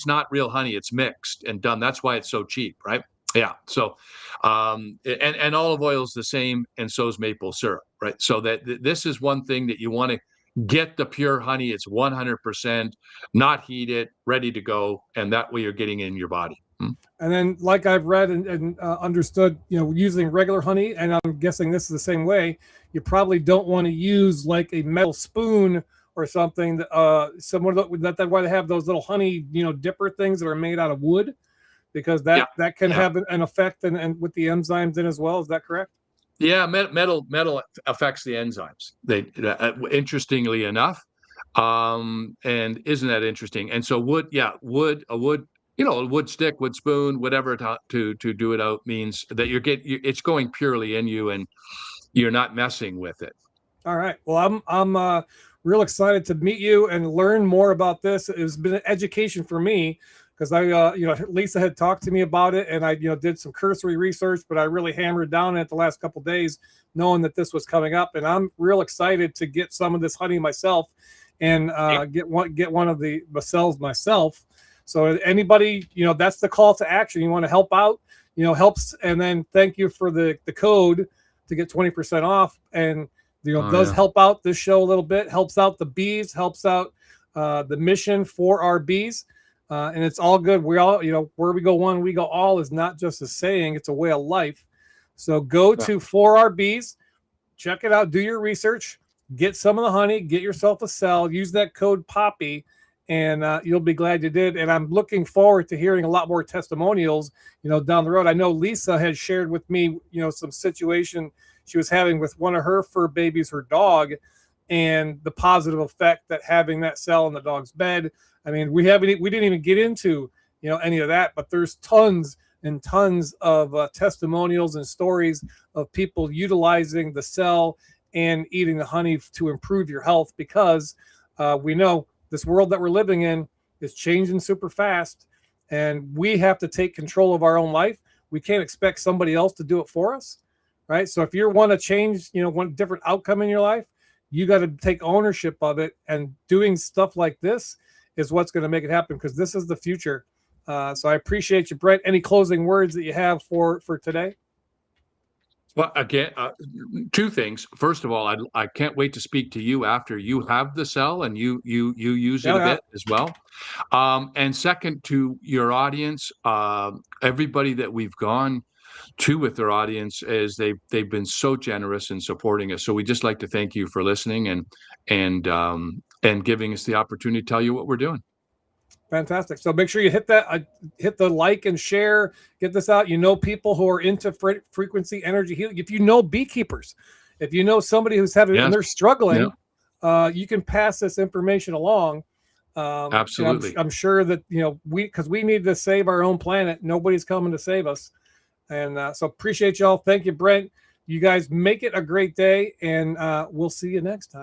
Speaker 2: not real honey, it's mixed and done. That's why it's so cheap, right? Yeah. So, and olive oil is the same, and so is maple syrup, right? So this is one thing that you want to get, the pure honey. It's 100% not heated, ready to go, and that way you're getting in your body.
Speaker 1: And then, like I've read and understood, using regular honey, and I'm guessing this is the same way, you probably don't want to use like a metal spoon or something. That's why they have those little honey, dipper things that are made out of wood, because that can have an effect and with the enzymes in as well. Is that correct?
Speaker 2: Yeah, metal affects the enzymes. They interestingly enough, and isn't that interesting? And so wood, a wood stick, wood spoon, whatever to do it out, means that it's going purely in you, and you're not messing with it.
Speaker 1: All right. Well, I'm real excited to meet you and learn more about this. It's been an education for me because Lisa had talked to me about it, and I did some cursory research, but I really hammered down it the last couple of days, knowing that this was coming up, and I'm real excited to get some of this honey myself and get one of the cells myself. So anybody, that's the call to action. You want to help out, helps, and then thank you for the code to get 20% off, and does help out this show a little bit, helps out the bees, helps out the mission for our bees, and it's all good. We all, where we go one, we go all is not just a saying, it's a way of life. So go to For Our Bees, check it out, do your research, get some of the honey, get yourself a cell, use that code POPPY, and you'll be glad you did. And I'm looking forward to hearing a lot more testimonials, down the road. I know Lisa had shared with me, some situation she was having with one of her fur babies, her dog, and the positive effect that having that cell in the dog's bed. I mean, we didn't even get into, any of that, but there's tons and tons of testimonials and stories of people utilizing the cell and eating the honey to improve your health, because we know this world that we're living in is changing super fast, and we have to take control of our own life. We can't expect somebody else to do it for us. Right. So if you want to change, one different outcome in your life, you got to take ownership of it. And doing stuff like this is what's going to make it happen, because this is the future. So I appreciate you, Brent. Any closing words that you have for today?
Speaker 2: Well, again, two things. First of all, I can't wait to speak to you after you have the cell and you use it a bit as well. And second, to your audience, everybody that we've gone to with their audience, is they've been so generous in supporting us. So we just like to thank you for listening and giving us the opportunity to tell you what we're doing.
Speaker 1: Fantastic. So make sure you hit the like and share, get this out. People who are into frequency energy healing. If you know beekeepers, if you know somebody who's having and they're struggling, you can pass this information along.
Speaker 2: Absolutely.
Speaker 1: I'm sure that because we need to save our own planet. Nobody's coming to save us. And so appreciate y'all. Thank you, Brent. You guys make it a great day, and we'll see you next time.